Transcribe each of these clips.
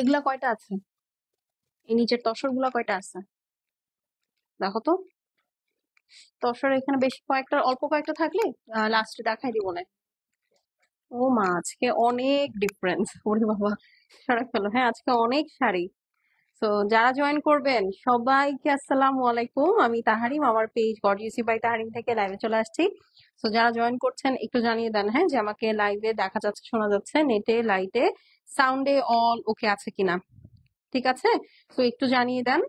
এগুলা কয়টা আছে? এই নিচের তসর গুলা কয়টা আছে দেখো তো। তসর এখানে বেশি কয়েকটা, অল্প কয়েকটা থাকলে লাস্টে দেখাই দিব না। ও মা, আজকে অনেক ডিফারেন্স, ওরে বাবা, সরা ফেলো। হ্যাঁ, আজকে অনেক শাড়ি। তো যারা জয়েন করবেন সবাইকে আসসালামু আলাইকুম। আমি তাহারিম, আমার পেজ গর্জিয়াসি বাই তাহারিম থেকে লাইভে চলে আসছি। তো যারা জয়েন করছেন একটু জানিয়ে দেন, হ্যাঁ, যে আমাকে লাইভে দেখা যাচ্ছে, শোনা যাচ্ছে, নেটে, লাইটে, সাউন্ডে অল ওকে আছে কিনা। ঠিক আছে, তো একটু জানিয়ে দেন।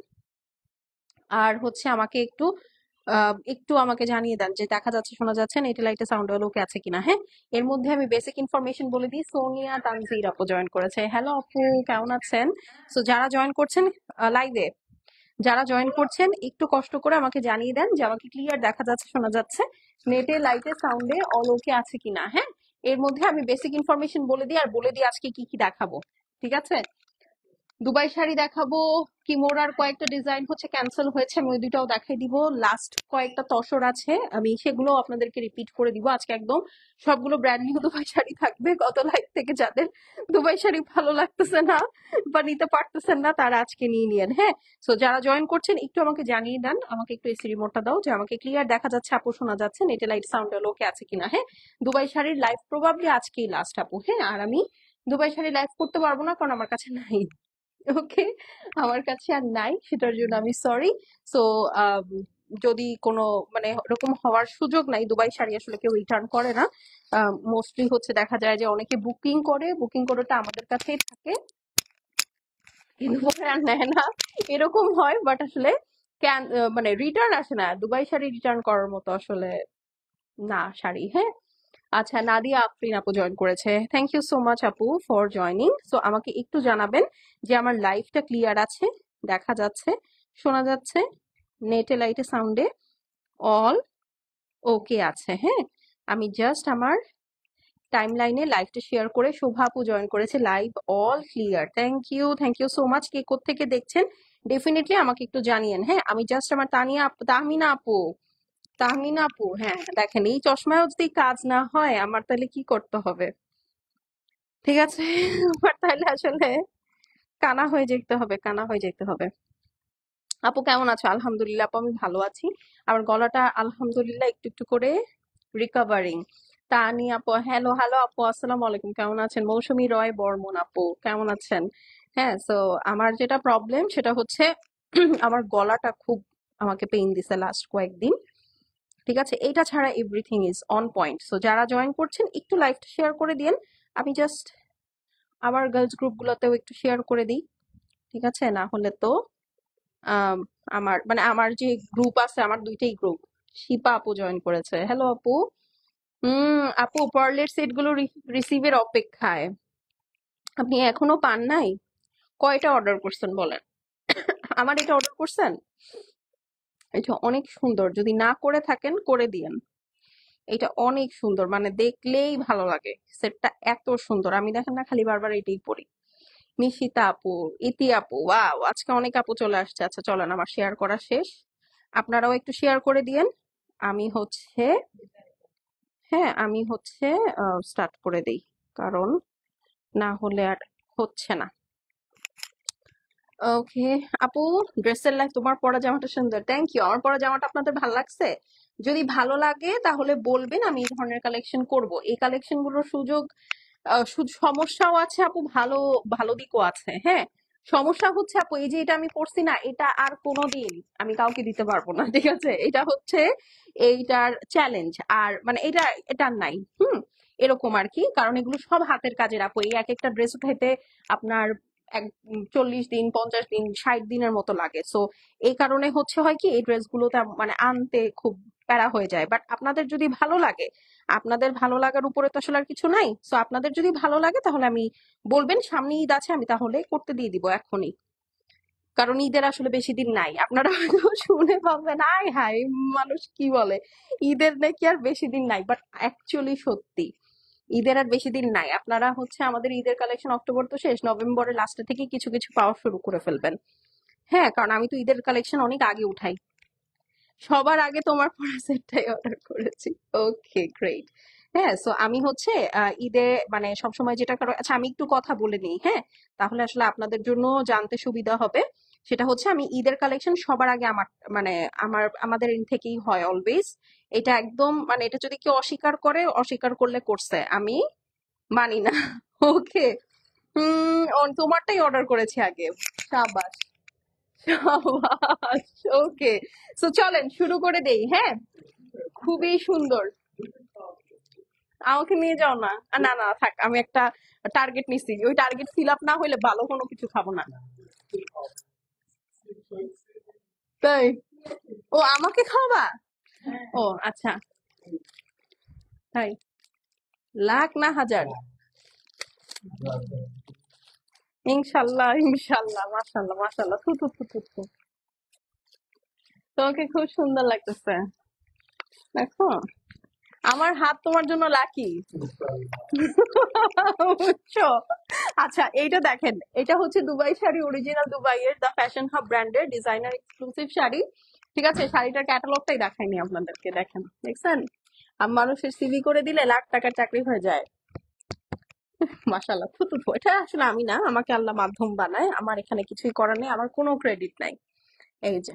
আর হচ্ছে আমাকে একটু আমাকে জানিয়ে দেন যে দেখা যাচ্ছে, শোনা যাচ্ছে, নেটে, লাইটে, সাউন্ড অল ওকে আছে কিনা। হ্যাঁ, এর মধ্যে আমি বেসিক ইনফরমেশন বলে দিই। সোনিয়া তানজির আপু জয়েন করেছে। হ্যালো আপু, কেমন আছেন? তো যারা জয়েন করছেন লাইভে, যারা জয়েন করছেন একটু কষ্ট করে আমাকে জানিয়ে দেন যে আমাকে ক্লিয়ার দেখা যাচ্ছে, শোনা যাচ্ছে, নেটে, লাইটে, সাউন্ডে অল ওকে আছে কিনা। হ্যাঁ, এর মধ্যে আমি বেসিক ইনফরমেশন বলে দিই, আর বলে দিই আজকে কি কি দেখাবো। ঠিক আছে, দুবাই শাড়ি দেখাবো, কিমোরার কয়েকটা ডিজাইন হচ্ছে ক্যান্সেল হয়েছে, আমি ওই দুটাও দেখাই দিব। লাস্ট কয়েকটা তসর আছে, আমি সেগুলো আপনাদেরকে রিপিট করে দিব আজকে একদম। সবগুলো ব্র্যান্ড নিউ দুবাই শাড়ি থাকবে। গত লাইফ থেকে যাদের দুবাই শাড়ি ভালো লাগতেছে না বা নিতে পারতেছেন না, তারা আজকে নিয়ে নিয়েন। হ্যাঁ, সো যারা জয়েন করছেন একটু আমাকে জানিয়ে দেন, আমাকে একটু এসি রিমোটটা দাও, যে আমাকে ক্লিয়ার দেখা যাচ্ছে আপু, শোনা যাচ্ছে, নেটে, লাইট, সাউন্ড ওকে আছে কিনা। হ্যাঁ, দুবাই শাড়ির লাইভ প্রবাবলি আজকেই লাস্ট আপু। হ্যাঁ, আর আমি দুবাই শাড়ি লাইভ করতে পারবো না, কারণ আমার কাছে নাই। ওকে, আমার কাছে আর নাই, সেটার জন্য আমি সরি। সো যদি কোনো মানে এরকম হওয়ার সুযোগ নাই, দুবাই শাড়ি আসলে কেউ রিটার্ন করে না। মোস্টলি হচ্ছে দেখা যায় যে অনেকে বুকিং করে, বুকিং করেটা আমাদের কাছেই থাকে, কিন্তু পরে আর নেয় না, এরকম হয়। বাট আসলে মানে রিটার্ন আসে না, দুবাই শাড়ি রিটার্ন করার মতো আসলে না শাড়ি। হ্যাঁ, আচ্ছা, নাদিয়া আফরিন আপু জয়েন করেছে। থ্যাংক ইউ সো মাচ আপু ফর জয়নিং। সো আমাকে একটু জানাবেন যে আমার লাইভটা ক্লিয়ার আছে, দেখা যাচ্ছে, শোনা যাচ্ছে, নেটে, লাইটে, সাউন্ডে অল ওকে আছে। হ্যাঁ, আমি জাস্ট আমার টাইম লাইনে লাইভটা শেয়ার করে, শোভা আপু জয়েন করেছে, live all clear. Thank you so much. কে কোত্থেকে দেখছেন ডেফিনেটলি আমাকে একটু জানিয়েন। হ্যাঁ, আমি জাস্ট আমার তাহমিনা আপু, হ্যাঁ দেখেন, এই চশমায় যদি কাজ না হয় আমার, তাহলে কি করতে হবে? ঠিক আছে, আমার তাহলে আসলে কানা হয়ে যেতে হবে, কানা হয়ে যেতে হবে। আপু কেমন আছো? আলহামদুলিল্লাহ আপু, আমি ভালো আছি। আমার গলাটা আলহামদুলিল্লাহ একটু একটু করে রিকভারিং। তানি আপু, হ্যালো হ্যালো আপু, আসসালামু আলাইকুম, কেমন আছেন? মৌসুমী রয় বর্মন আপু, কেমন আছেন? হ্যাঁ, সো আমার যেটা প্রবলেম সেটা হচ্ছে আমার গলাটা খুব আমাকে পেইন দিছে লাস্ট কয়েকদিন। ঠিক আছে, এটা ছাড়া everything is on point. So যারা জয়েন করছেন একটু লাইভটা শেয়ার করে দিন। আমি জাস্ট আমার গার্লস গ্রুপ গুলোতেও একটু শেয়ার করে দিই। ঠিক আছে, না হলে তো আম, আমার যে গ্রুপ আছে, আমার দুইটাই গ্রুপ। শিপা আপু জয়েন করেছে। হ্যালো আপু। আপু, পার্লের সেট গুলো রিসিভের অপেক্ষায়। আপনি এখনো পান নাই? কয়টা অর্ডার করছেন বলেন? আমার এটা অর্ডার করছেন? এটা অনেক সুন্দর, যদি না করে থাকেন করে দিয়েন। এটা অনেক সুন্দর, মানে দেখলেই ভালো লাগে। সেটটা এত সুন্দর, আমি দেখেন না খালি বারবার এটাই পরি। নিশিতা আপু, ইতি আপু, ওয়াও, আজকে অনেক আপু চলে আসছে। আচ্ছা চলেন, আমার শেয়ার করা শেষ, আপনারাও একটু শেয়ার করে দিয়েন। আমি হচ্ছে, হ্যাঁ আমি হচ্ছে স্টার্ট করে দেই, কারণ না হলে আর হচ্ছে না। ওকে আপু, ড্রেসের লাইফ, তোমার পরা জামাটা সুন্দর, থ্যাংক ইউ। আমার পরা জামাটা আপনাদের ভালো লাগছে? যদি ভালো লাগে তাহলে বলবেন, আমি এই ধরনের কালেকশন করব। এই কালেকশন গুলোর সুযোগ শুধু সমস্যাও আছে আপু, ভালো ভালো দিকও আছে। হ্যাঁ, সমস্যা হচ্ছে আপু, এই যে এটা আমি পড়ছি না, এটা আর কোনোদিন আমি কাউকে দিতে পারবো না। ঠিক আছে, এটা হচ্ছে এইটার চ্যালেঞ্জ। আর মানে এটা নাই, এরকম আর কি। কারণ এগুলো সব হাতের কাজের আপু, এই এক একটা ড্রেস উঠাইতে আপনার 40 দিন, 50 দিন, 60 দিনের মতো লাগে। সো এই কারণে হচ্ছে হয় কি, এই ড্রেসগুলোতে মানে আনতে খুব প্যারা হয়ে যায়। বাট আপনাদের যদি ভালো লাগে, আপনাদের ভালো লাগার উপরে তো আসলে আর কিছু নাই। সো আপনাদের যদি ভালো লাগে তাহলে আমি বলবেন, সামনে ঈদ আছে, আমি তাহলে করতে দিয়ে দিব এখনই। কারণ ঈদের আসলে বেশি দিন নাই, আপনারা হয়তো শুনে ভাববেন আয় হায়, মানুষ কি বলে, ঈদের নাকি আর বেশি দিন নাই। বাট অ্যাকচুয়ালি সত্যি, ঈদের আর বেশি দিন নাই। আপনারা হচ্ছে আমাদের ঈদের কালেকশন অক্টোবর তো শেষ, নভেম্বরের লাস্টে থেকে কিছু কিছু পাওয়া শুরু করে ফেলবেন। হ্যাঁ, কারণ আমি তো ঈদের কালেকশন অনেক আগে উঠাই। সবার আগে তোমার পরা সেটটাই অর্ডার করেছি। ওকে গ্রেট, হ্যাঁ, সো আমি হচ্ছে ঈদে মানে সবসময় যেটা করো, আচ্ছা আমি একটু কথা বলে নিই, হ্যাঁ, তাহলে আসলে আপনাদের জন্য জানতে সুবিধা হবে। সেটা হচ্ছে আমি ঈদের কালেকশন সবার আগে আমার মানে আমাদের এন্ড থেকেই হয় অলওয়েজ। এটা একদম মানে এটা যদি কেউ অস্বীকার করে, অস্বীকার করলে করছে, আমি মানি না। ওকে। তোমারটাই অর্ডার করেছি আগে। সাবাস, সাবাস। ওকে, সো চলেন শুরু করে দেই, হ্যাঁ। খুবই সুন্দর। আমাকে নিয়ে যাও না। না না থাক, আমি একটা টার্গেট নিছি, ওই টার্গেট ফিল আপ না হইলে ভালো কোনো কিছু খাবো না। তাই? ও আমাকে খাওয়াবা? ও আচ্ছা। তাই? লাখ না হাজার? ইনশাল্লাহ ইনশাল্লাহ, মাশাল্লাহ মাশাল্লাহ, থু থু থু থু থু। তোমাকে খুব সুন্দর লাগতেছে। দেখো, আমার হাত তোমার জন্য লাকি। বুঝছো? আচ্ছা এইটা দেখেন, এটা হচ্ছে দুবাই শাড়ি, অরিজিনাল দুবাইয়ের দা ফ্যাশন হাব ব্র্যান্ডের ডিজাইনার এক্সক্লুসিভ শাড়ি। ঠিক আছে, শাড়িটার ক্যাটালগটাই দেখাইনি আপনাদেরকে, দেখেন, দেখছেন? মানুষের সিভি করে দিলে লাখ টাকার চাকরি হয়ে যায়। মাশাল্লাহ, থু থু থু। এটা আসলে আমি না, আমাকে আল্লাহ মাধ্যম বানায়, আমার এখানে কিছুই করার নেই, আমার কোনো ক্রেডিট নাই। এই যে,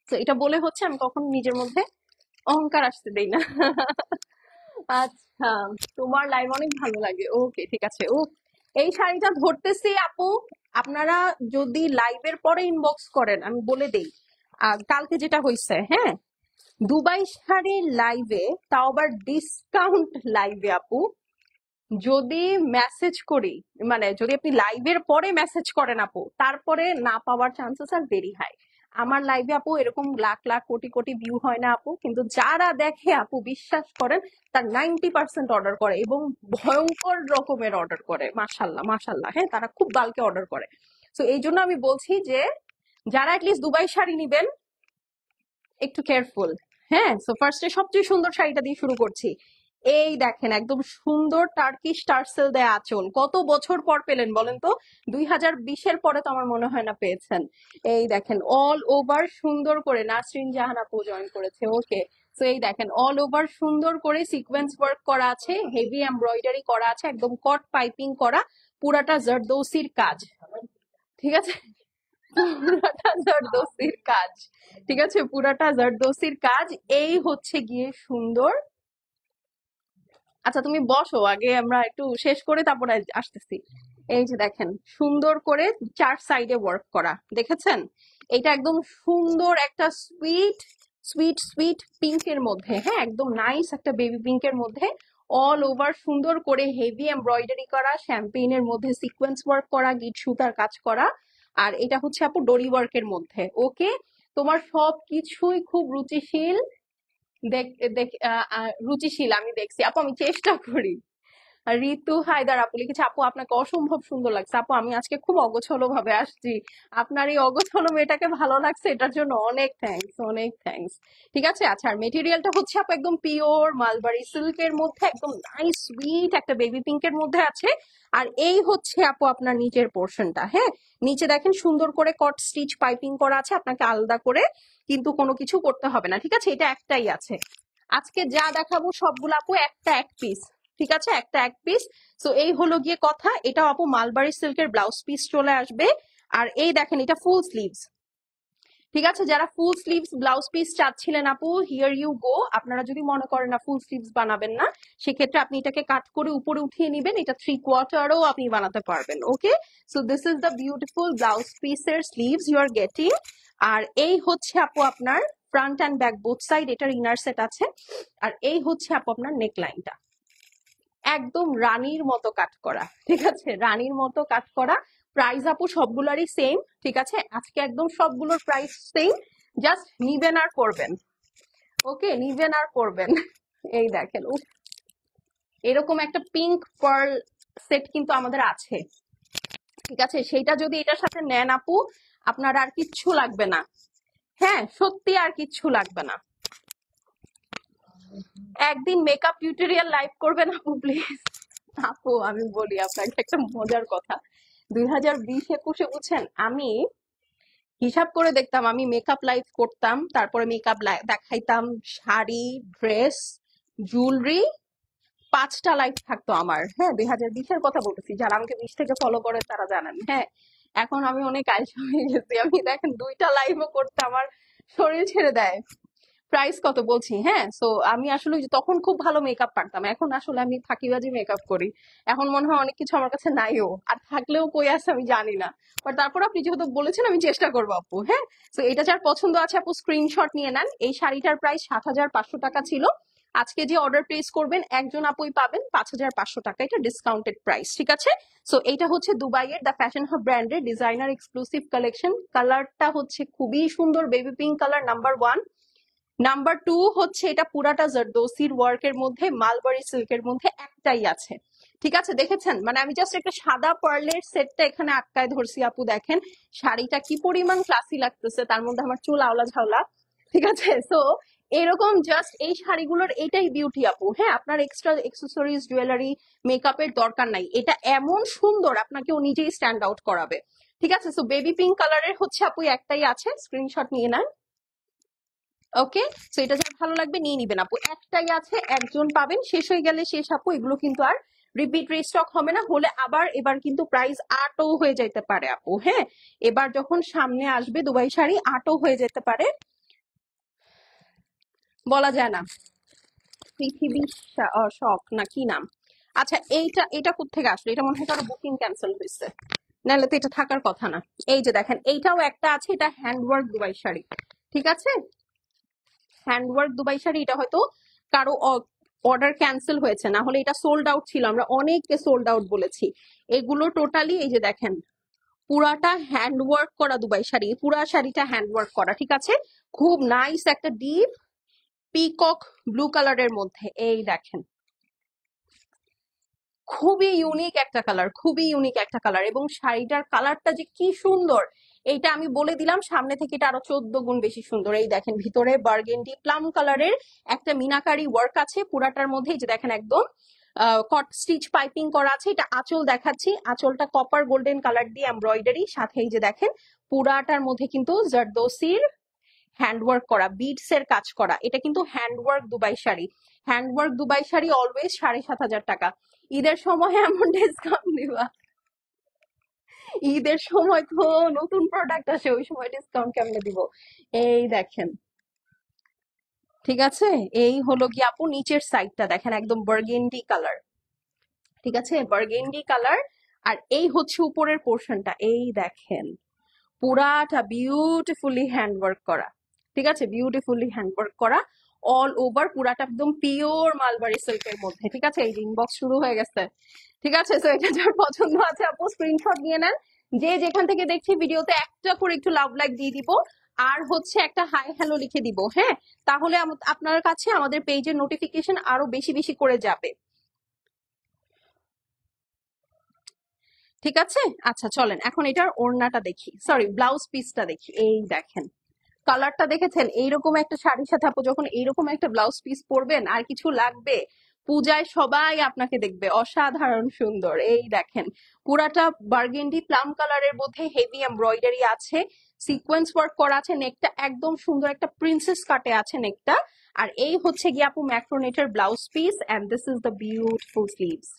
তো এটা বলে হচ্ছে আমি কখনো নিজের মধ্যে অহংকার আসতে দেই না। আচ্ছা, তোমার লাইভ অনেক ভালো লাগে, ওকে ঠিক আছে। ও, এই শাড়িটা ধরতেছি আপু, আপনারা যদি লাইভের পরে ইনবক্স করেন আমি বলে দেই। কালকে যেটা হয়েছে, হ্যাঁ, দুবাই শাড়ির লাইভে, তাও আবার ডিসকাউন্ট লাইভে আপু, যদি মেসেজ করি, মানে যদি আপনি লাইভের পরে মেসেজ করেন আপু, তারপরে না পাওয়ার চান্সেস আর দেরি হয়। আমার লাইভে আপু এরকম লাখ লাখ কোটি কোটি ভিউ হয় না আপু, কিন্তু যারা দেখে আপু বিশ্বাস করেন, তার 90% অর্ডার করে, এবং ভয়ঙ্কর রকমের অর্ডার করে, মাশাল্লাহ মাশাল্লাহ, হ্যাঁ, তারা খুব বাল্কে অর্ডার করে। তো এই জন্য আমি বলছি যে যারা অ্যাটলিস্ট দুবাই শাড়ি নিবেন, একটু কেয়ারফুল। হ্যাঁ, সো ফার্স্টে সবচেয়ে সুন্দর শাড়িটা দিয়ে শুরু করছি। এই দেখেন, একদম সুন্দর টার্কিশ টার্সেল দেয়া আঁচল, কত বছর পর পেলেন বলেন তো? 2020-এর পরে তো আমার মনে হয় না পেয়েছেন। এই দেখেন, অল ওভার সুন্দর করে নাসরিন জাহান আপু জয়েন করেছে, ওকে। তো এই দেখেন, অল ওভার সুন্দর করে সিকোয়েন্স ওয়ার্ক করা আছে, হেভি এমব্রয়ডারি করা আছে, একদম কট পাইপিং করা, পুরাটা জারদৌসির কাজ। ঠিক আছে, পুরাটা জারদৌসির কাজ। ঠিক আছে, পুরাটা জারদৌসির কাজ। এই হচ্ছে গিয়ে সুন্দর। আচ্ছা তুমি বসো আগে, আমরা একটু শেষ করে তারপরে আসতেছি। এই যে দেখেন, সুন্দর করে চার সাইডে ওয়ার্ক করা, দেখেছেন? এটা একদম সুন্দর একটা সুইট সুইট সুইট পিঙ্কের মধ্যে, হ্যাঁ, একদম নাইস একটা বেবি পিঙ্কের মধ্যে, অল ওভার সুন্দর করে হেভি এমব্রয়ডারি করা, শ্যাম্পেইনের মধ্যে সিকোয়েন্স ওয়ার্ক করা, গিট সুতার কাজ করা। আর এটা হচ্ছে আপু ডোরি ওয়ার্কের মধ্যে, ওকে। তোমার সব কিছুই খুব রুচিশীল। দেখ দেখ রুচিশীল আমি দেখছি আপু, আমি চেষ্টা করি। ঋতু হায়দার আপু লিখেছে, আপু আপনাকে অসম্ভব সুন্দর লাগছে। আপু আমি আজকে খুব অগোছলো ভাবে আসছি, আপনার এই অগোছলো মেয়েটাকে ভালো লাগছে, এটার জন্য অনেক থ্যাঙ্কস, অনেক থ্যাঙ্কস। ঠিক আছে, আচ্ছা আর মেটেরিয়ালটা হচ্ছে আপু একদম পিওর মালবারি সিল্কের মধ্যে, একদম নাইস সুইট একটা বেবি পিঙ্কের মধ্যে আছে। আর এই হচ্ছে আপু আপনার নিচের পোর্শনটা, হ্যাঁ, নিচে দেখেন সুন্দর করে কট স্টিচ পাইপিং করা আছে, আপনাকে আলাদা করে কিন্তু কোনো কিছু করতে হবে না। ঠিক আছে, এটা একটাই আছে। আজকে যা দেখাবো সবগুলো আপু একটা এক পিস। ঠিক আছে, একটা এক পিস। তো এই হলো গিয়ে কথা, এটা আপু মালবারি সিল্কের ব্লাউজ পিস চলে আসবে। আর এই দেখেন, এটা ফুল স্লিভস। ঠিক আছে, যারা ফুল স্লিভস ব্লাউজ পিস চাচ্ছিলেন আপু, হিয়ার ইউ গো। আপনারা যদি মনে করেন না ফুল স্লিভস বানাবেন না, সেক্ষেত্রে আপনি এটাকে কাট করে উপরে উঠিয়ে নিবেন, এটা 3/4ও আপনি বানাতে পারবেন, okay. So this is the beautiful blouse পিসের স্লিভস ইউ আর গেটিং। আর এই হচ্ছে আপু আপনার front and back both side, এটার ইনার সেট আছে। আর এই হচ্ছে আপু আপনার নেক লাইনটা, একদম রানীর মতো কাট করা। ঠিক আছে, রানীর মতো কাট করা। প্রাইস আপু সবগুলোরই সেম। ঠিক আছে, আজকে একদম সবগুলোর প্রাইস সেম, জাস্ট নিবেন আর করবেন, ওকে, নিবেন আর করবেন। এই দেখেন, উফ, এরকম একটা পিঙ্ক পার্ল সেট কিন্তু আমাদের আছে। ঠিক আছে, সেইটা যদি এটার সাথে নেন আপু, আপনার আর কিচ্ছু লাগবে না। হ্যাঁ, সত্যি আর কিচ্ছু লাগবে না। একদিন মেকআপ টিউটোরিয়াল লাইভ করবেন আপু প্লিজ। আপু আমি বলি আপনাকে একটা মজার কথা, 2020-21 বুঝছেন, আমি হিসাব করে দেখতাম, আমি মেকআপ লাইভ করতাম, তারপরে মেকআপ দেখাইতাম, শাড়ি, ড্রেস, জুয়েলারি, 5টা লাইভ থাকতো আমার, হ্যাঁ 2020-এর কথা বলতেছি, যারা আমাকে 20 থেকে ফলো করে তারা জানেন। হ্যাঁ এখন আমি অনেক আলসে হয়ে গেছি, আমি দেখেন 2টা লাইভও করতে আমার শরীর ছেড়ে দেয়। প্রাইস কত বলছি, হ্যাঁ সো আমি আসলে ওই যে তখন খুব ভালো মেকআপ পারতাম, এখন আসলে আমি ফাঁকিবাজি মেকআপ করি। এখন মনে হয় অনেক কিছু আমার কাছে নাইও, আর থাকলেও কই আছে আমি জানি না। বাট তারপর আপনি যেহেতু বলেছেন আমি চেষ্টা করবো আপু। হ্যাঁ তো এটা যার পছন্দ আছে আপু স্ক্রিনশট নিয়ে নেন। এই শাড়িটার প্রাইস 7,500 টাকা ছিল। আজকে যে অর্ডার প্লেস করবেন একজন আপুই পাবেন 5,500 টাকা, এটা ডিসকাউন্টেড প্রাইস, ঠিক আছে। সো এটা হচ্ছে দুবাইয়ের দ্য ফ্যাশন হাব ব্র্যান্ডের ডিজাইনার এক্সক্লুসিভ কালেকশন। কালারটা হচ্ছে খুবই সুন্দর, baby pink colour number 1। Number 2 হচ্ছে এটা পুরাটা জারদোসির ওয়ার্কের মধ্যে, মালবারি সিল্কের মধ্যে একটাই আছে, ঠিক আছে। দেখেছেন, মানে আমি জাস্ট একটা সাদা পার্লের সেটটা এখানে আটকায় ধরছি আপু, দেখেন শাড়িটা কি পরিমাণ ক্লাসি লাগতেছে, তার মধ্যে আমার চুল আওলা ঝাওলা, ঠিক আছে। সো এরকম জাস্ট এই শাড়িগুলোর এটাই বিউটি আপু। হ্যাঁ আপনার এক্সট্রা এক্সেসরিজ জুয়েলারি মেকআপের দরকার নাই, এটা এমন সুন্দর আপনাকে ও নিজেই স্ট্যান্ড আউট করাবে, ঠিক আছে। সো বেবি পিঙ্ক কালারের হচ্ছে আপু একটাই আছে, স্ক্রিনশট নিয়ে নেন। ওকে, সো এটা যার ভালো লাগবে নিয়ে নিবেন আপু, একটাই আছে, একজন পাবেন, শেষ হয়ে গেলে শেষ আপু, এগুলো কিন্তু আর রিপিট রিস্টক হবে না, হলে আবার এবার কিন্তু প্রাইস আটও হয়ে যেতে পারে আপু। হ্যাঁ এবার যখন সামনে আসবে দুবাই শাড়ি আটও হয়ে যেতে পারে, বলা যায় না। পৃথিবী শখ না কি নাম। আচ্ছা এইটা, এটা কোত্থেকে আসলো, এটা মনে হয় কারো বুকিং ক্যান্সেল হয়েছে, নাহলে তো এটা থাকার কথা না। এই যে দেখেন এইটাও একটা আছে, এটা হ্যান্ডওয়ার্ক দুবাই শাড়ি, ঠিক আছে। হ্যান্ডওয়ার্ক দুবাই শাড়ি, এটা হয়তো কারো অর্ডার ক্যান্সেল হয়েছে, না হলে এটা সোল্ড আউট ছিল, আমরা অনেককে সোল্ড আউট বলেছি। এগুলো টোটালি এই যে দেখেন পুরাটা হ্যান্ডওয়ার্ক করা দুবাই শাড়ি, পুরা শাড়িটা হ্যান্ডওয়ার্ক করা, ঠিক আছে। খুব নাইস একটা ডিপ পিকক ব্লু কালারের মধ্যে, এই দেখেন খুবই ইউনিক একটা কালার, খুবই ইউনিক একটা কালার, এবং শাড়িটার কালারটা যে কি সুন্দর এইটা আমি বলে দিলাম, সামনে থেকে এটা আরো 14 গুণ বেশি সুন্দর। এই দেখেন ভিতরে বার্গেন্ডি প্লাম কালারের একটা মিনাকারি ওয়ার্ক আছে পুরাটার মধ্যে, এই যে দেখেন একদম কট স্টিচ পাইপিং করা আছে। এটা আঁচল দেখাচ্ছি, আঁচলটা কপার গোল্ডেন কালার দিয়ে এমব্রয়ডারি, সাথে এই যে দেখেন পুরাটার মধ্যে কিন্তু জারদোসির হ্যান্ডওয়ার্ক করা, বিডস এর কাজ করা, এটা কিন্তু handwork Dubai sari. Handwork Dubai sari always 7,500 টাকা। ঈদের সময় এমন ডিসকাউন্ট দিবা, ঈদের সময় তো নতুন প্রোডাক্ট আসে, ওই সময় ডিসকাউন্ট কেমনে দিব। এই দেখেন, ঠিক আছে। এই হলো কি আপু নিচের সাইডটা দেখেন একদম বার্গেন্ডি কালার, ঠিক আছে, বার্গেন্ডি কালার। আর এই হচ্ছে উপরের পোর্শনটা, এই দেখেন পুরাটা বিউটিফুলি হ্যান্ডওয়ার্ক করা, ঠিক আছে, বিউটিফুলি হ্যান্ডওয়ার্ক করা অল ওভার, পুরাটা একদম পিওর মালবারি সিল্কের মধ্যে, ঠিক আছে। এই ইনবক্স শুরু হয়ে গেছে, ঠিক আছে। তো এটা যার পছন্দ আছে আপু স্ক্রিনশট নিয়ে নেন। যে যেখান থেকে দেখছি ভিডিওতে একটা করে একটু লাভ লাইক দিয়ে দিব, আর হচ্ছে একটা হাই হ্যালো লিখে দিব, হ্যাঁ তাহলে আপনার কাছে আমাদের পেজের নোটিফিকেশন আরো বেশি বেশি করে যাবে, ঠিক আছে। আচ্ছা চলেন এখন এটার ওড়নাটা দেখি, সরি ব্লাউজ পিসটা দেখি। এই দেখেন কালারটা দেখেছেন, এইরকম একটা শাড়ির সাথে আপু যখন এইরকম একটা ব্লাউজ পিস পরবেন আর কিছু লাগবে, পূজায় সবাই আপনাকে দেখবে অসাধারণ সুন্দর। এই দেখেন পুরাটা বার্গেন্ডি প্লাম কালারের মধ্যে হেভি এমব্রয়ডারি আছে, সিকোয়েন্স ওয়ার্ক করা আছে, নেকটা একদম সুন্দর একটা প্রিন্সেস কাটে আছে নেকটা। আর এই হচ্ছে গিয়ে আপু ম্যাক্রোনেটের blouse piece, and this is the beautiful sleeves,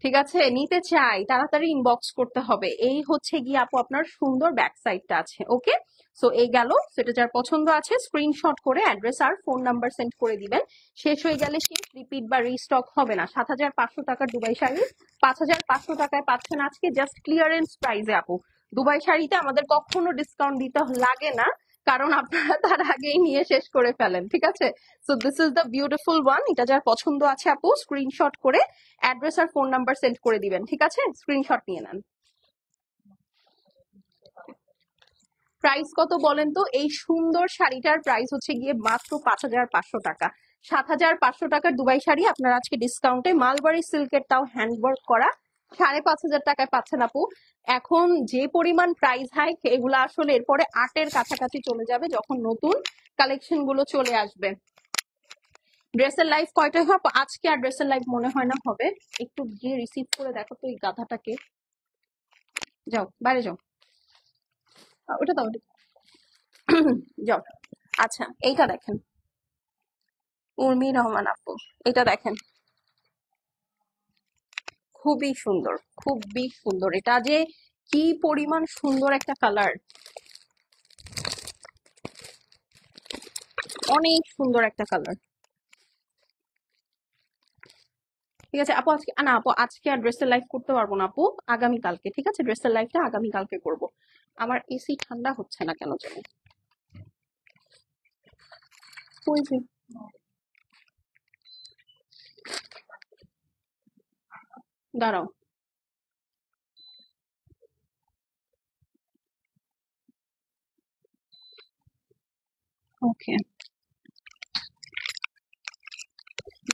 ঠিক আছে। নিতে চাই তাড়াতাড়ি ইনবক্স করতে হবে। এই হচ্ছে গিয়ে আপু আপনার সুন্দর ব্যাক সাইডটা আছে, ওকে। সো এই গেল, সেটা যার পছন্দ আছে স্ক্রিনশট করে অ্যাড্রেস আর ফোন নাম্বার সেন্ড করে দিবেন। শেষ হয়ে গেলে শেষ, রিপিট বা রিস্টক হবে না। 7,500 টাকার দুবাই শাড়ি 5,500 টাকায় পাচ্ছেন আজকে জাস্ট ক্লিয়ারেন্স প্রাইসে আপু। দুবাই শাড়িতে আমাদের কখনো ডিসকাউন্ট দিতে লাগে না, কারণ আপনারা তার আগেই নিয়ে শেষ করে ফেলেন, ঠিক আছে। So this is the beautiful one, এটা যার পছন্দ আছে আপু স্ক্রিনশট করে অ্যাড্রেস আর ফোন নাম্বার সেন্ড করে দিবেন, ঠিক আছে, স্ক্রিনশট নিয়ে নেন। প্রাইস কত বলেন তো, এই সুন্দর শাড়িটার প্রাইস হচ্ছে গিয়ে মাত্র 5,500 টাকা। 7,500 টাকার দুবাই শাড়ি আপনার আজকে ডিসকাউন্টে মালবারি সিল্কের, তাও হ্যান্ডওয়ার্ক করা, 5,500 টাকায় পাচ্ছেন আপু। এখন যে পরিমাণ প্রাইস হাইক, এগুলো আসলে এরপরে 8-এর কাছাকাছি চলে যাবে যখন নতুন কালেকশন গুলো চলে আসবে। ড্রেসের লাইভ কয়টায় হবে আজকে? আর ড্রেসের লাইভ মনে হয় না হবে, একটু গিয়ে রিসিভ করে দেখো তো এই গাধাটাকে। যাও বাইরে যাও, ওটা দাও যাও। আচ্ছা এইটা দেখেন, উর্মি রহমান আপু, এটা দেখেন খুবই সুন্দর, খুবই সুন্দর। এটা যে কি পরিমাণ সুন্দর একটা কালার, অনেক সুন্দর একটা কালার। ঠিক আছে আপু, আজকে না আপু, আজকে আর ড্রেসের লাইভ করতে পারবো না আপু, আগামী কালকে। ঠিক আছে, ড্রেসের লাইভটা আগামী কালকে করব। আমার এসি ঠান্ডা হচ্ছে না কেন জানি। ওই যে, দাঁড়াও। ওকে,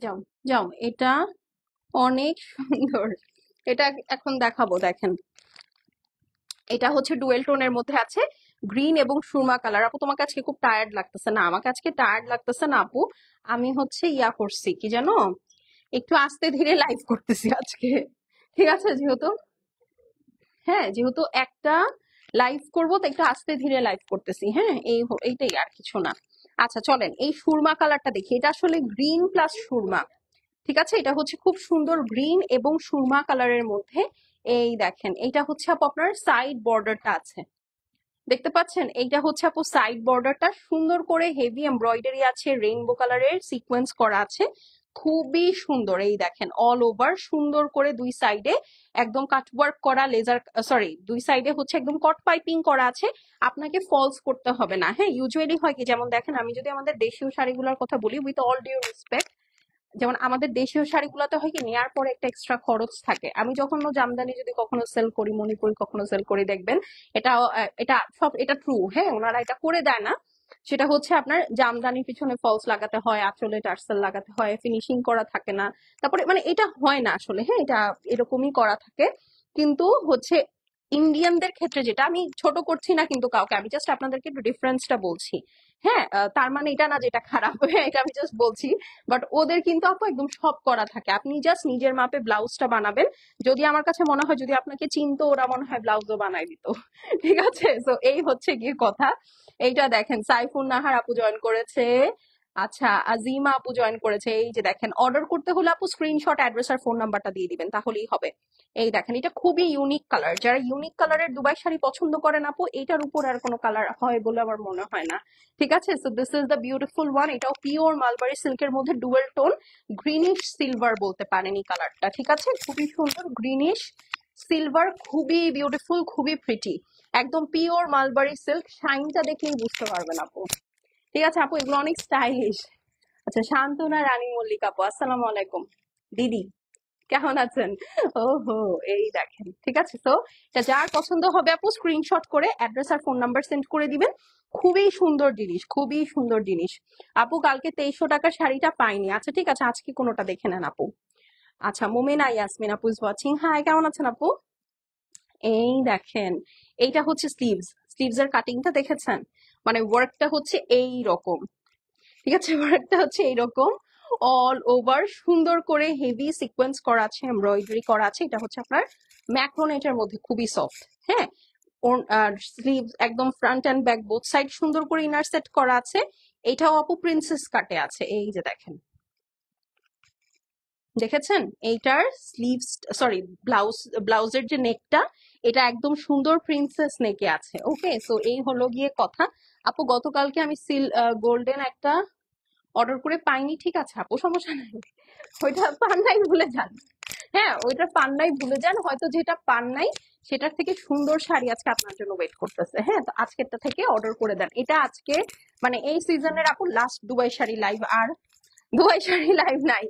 যাও যাও, এটা অনেক সুন্দর। এটা এখন দেখাবো, দেখেন। এটা হচ্ছে ডুয়েল টোনের মধ্যে আছে, গ্রিন এবং সুরমা কালার। আপু তোমাকে আজকে খুব টায়ার্ড লাগতেছে না? আমাকে আজকে টায়ার্ড লাগতেছে না আপু। আমি হচ্ছে ইয়া করছি কি জানো, একটু আস্তে ধীরে লাইভ করতেছি আজকে। ঠিক আছে, যেহেতু হ্যাঁ, যেহেতু একটা লাইভ করবো তো একটু আস্তে ধীরে লাইভ করতেছি। হ্যাঁ, এইটাই, আর কিছু না। আচ্ছা চলেন এই সুরমা কালারটা দেখি। এটা আসলে গ্রিন প্লাস সুরমা। ঠিক আছে, এটা হচ্ছে খুব সুন্দর গ্রিন এবং সুরমা কালারের মধ্যে। এই দেখেন, এটা হচ্ছে আপু আপনার সাইড বর্ডারটা আছে, দেখতে পাচ্ছেন? এইটা হচ্ছে আপু সাইড বর্ডারটা, সুন্দর করে হেভি এমব্রয়ডারি আছে, রেইনবো কালারের সিকোয়েন্স করা আছে, খুবই সুন্দর। এই দেখেন অল ওভার সুন্দর করে দুই সাইডে একদম কাটওয়ার্ক করা, লেজার সরি দুই সাইডে হচ্ছে একদম কট পাইপিং করা আছে। আপনাকে ফলস করতে হবে না। হ্যাঁ, ইউজুয়ালি হয় কি, যেমন দেখেন আমি যদি আমাদের দেশীয় শাড়িগুলোর কথা বলি, উইথ অল ডিউ রেসপেক্ট, যেমন আমাদের দেশীয় শাড়িগুলোতে হয় কি, নেয়ার পরে একটা এক্সট্রা খরচ থাকে। আমি যখন জামদানি যদি কখনো সেল করি, মণিপুরি কখনো সেল করি, দেখবেন এটা এটা সব এটা ট্রু। হ্যাঁ, ওনারা এটা করে দেয় না। সেটা হচ্ছে আপনার জামদানির পিছনে ফলস লাগাতে হয়, আঁচলে টার্সেল লাগাতে হয়, ফিনিশিং করা থাকে না। তারপরে মানে এটা হয় না আসলে। হ্যাঁ, এটা এরকমই করা থাকে। কিন্তু হচ্ছে ইন্ডিয়ানদের ক্ষেত্রে, যেটা আমি ছোট করছি না কিন্তু কাউকে, আমি জাস্ট আপনাদেরকে একটু ডিফারেন্সটা বলছি। হ্যাঁ, তার মানে এটা না যেটা খারাপ। হ্যাঁ, এটা আমি জাস্ট বলছি। বাট ওদের কিন্তু আপু একদম সব করা থাকে, আপনি জাস্ট নিজের মাপে ব্লাউজটা বানাবেন। যদি আমার কাছে মনে হয়, যদি আপনাকে চিনতো, ওরা মনে হয় ব্লাউজও বানাই দিত। ঠিক আছে, তো এই হচ্ছে গিয়ে কথা। এইটা দেখেন, সাইফুন নাহার আপু জয়েন করেছে। আচ্ছা, আজিমা আপু জয়েন করেছে। এই যে দেখেন, অর্ডার করতে হলে আপু স্ক্রিনশট, অ্যাড্রেস আর ফোন নাম্বারটা দিয়ে দিবেন, তাহলেই হবে। এই দেখেন, এটা খুবই ইউনিক কালার। যারা ইউনিক কালারের দুবাই শাড়ি পছন্দ করেন আপু, এটার উপর আর কোনো কালার হয় বলে আমার মনে হয় না। ঠিক আছে, so this is the beautiful one. এটাও পিওর মালবারি সিল্কের মধ্যে ডুয়েল টোন, গ্রিনিশ সিলভার বলতে পারেন এই কালারটা। ঠিক আছে, খুবই সুন্দর গ্রিনিশ সিলভার, খুবই বিউটিফুল, খুবই প্রিটি, একদম পিওর মালবারি সিল্ক। শাইনটা দেখলেই বুঝতে পারবেন আপু। ঠিক আছে আপু, এগুলো অনেক স্টাইলিশ। আচ্ছা, শান্তনা রানী মল্লিক আপু, আসসালামু আলাইকুম দিদি, কেমন আছেন? ওহো, এই দেখেন। ঠিক আছে, তো এটা যার পছন্দ হবে আপু স্ক্রিনশট করে অ্যাড্রেস আর ফোন নাম্বার সেন্ড করে দিবেন। খুবই সুন্দর জিনিস, খুবই সুন্দর জিনিস। আপু কালকে 2300 টাকার শাড়িটা পাইনি। আচ্ছা ঠিক আছে, আজকে কোনোটা দেখে নেন আপু। আচ্ছা, মোমেনা ইয়াসমিন আপু ইজ ওয়াচিং। হাই, কেমন আছেন আপু? এই দেখেন, এইটা হচ্ছে স্লিভস। স্লিভস এর কাটিংটা দেখেছেন? মানে ওয়ার্কটা হচ্ছে এই রকম। ঠিক আছে, ওয়ার্কটা হচ্ছে এইরকম, অল ওভার সুন্দর করে হেভি সিকোয়েন্স করা আছে, এমব্রয়ডারি করা আছে। এটা হচ্ছে আপনার ম্যাক্রোনেটের মধ্যে, খুবই সফট। হ্যাঁ, স্লিভ একদম front end back both side সুন্দর করে ইনার সেট করা আছে। এটাও আপু প্রিন্সেস কাটে আছে। এই যে দেখেন, দেখেছেন? এইটার স্লিভস সরি ব্লাউজ, ব্লাউজের যে নেকটা, এটা একদম সুন্দর প্রিন্সেস নেকে আছে। ওকে, সো এই হলো গিয়ে কথা। আপু গতকালকে আমি গোল্ডেন একটা অর্ডার করে পাইনি। ঠিক আছে আপু, সমস্যা নাই, ওইটা পান নাই ভুলে যান। হ্যাঁ, ওইটা পান নাই ভুলে যান, হয়তো যেটা পান নাই সেটার থেকে সুন্দর শাড়ি আজকে আপনার জন্য ওয়েট করতেছে। হ্যাঁ, তো আজকেরটা থেকে অর্ডার করে দেন। এটা আজকে মানে এই সিজনের আপু লাস্ট দুবাই শাড়ি লাইভ, আর দুবাই শাড়ি লাইভ নাই।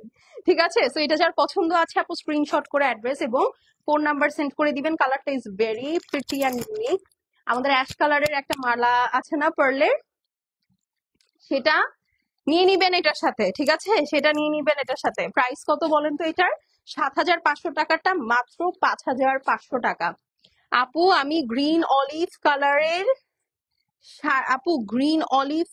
ঠিক আছে, তো এটা যার পছন্দ আছে আপু স্ক্রিনশট করে অ্যাড্রেস এবং ফোন নাম্বার সেন্ড করে দিবেন। কালারটা is very pretty and unique. আমাদের অ্যাশ কালারের একটা মালা আছে না পার্লের, সেটা নিয়ে নিবেন এটার সাথে। ঠিক আছে, সেটা নিয়ে নিবেন এটার সাথে। প্রাইস কত বলেন তো এটার? 7500 টাকাটা মাত্র 5500 টাকা। আপু আমি গ্রিন অলিভ কালারের, আপু গ্রিন অলিভ,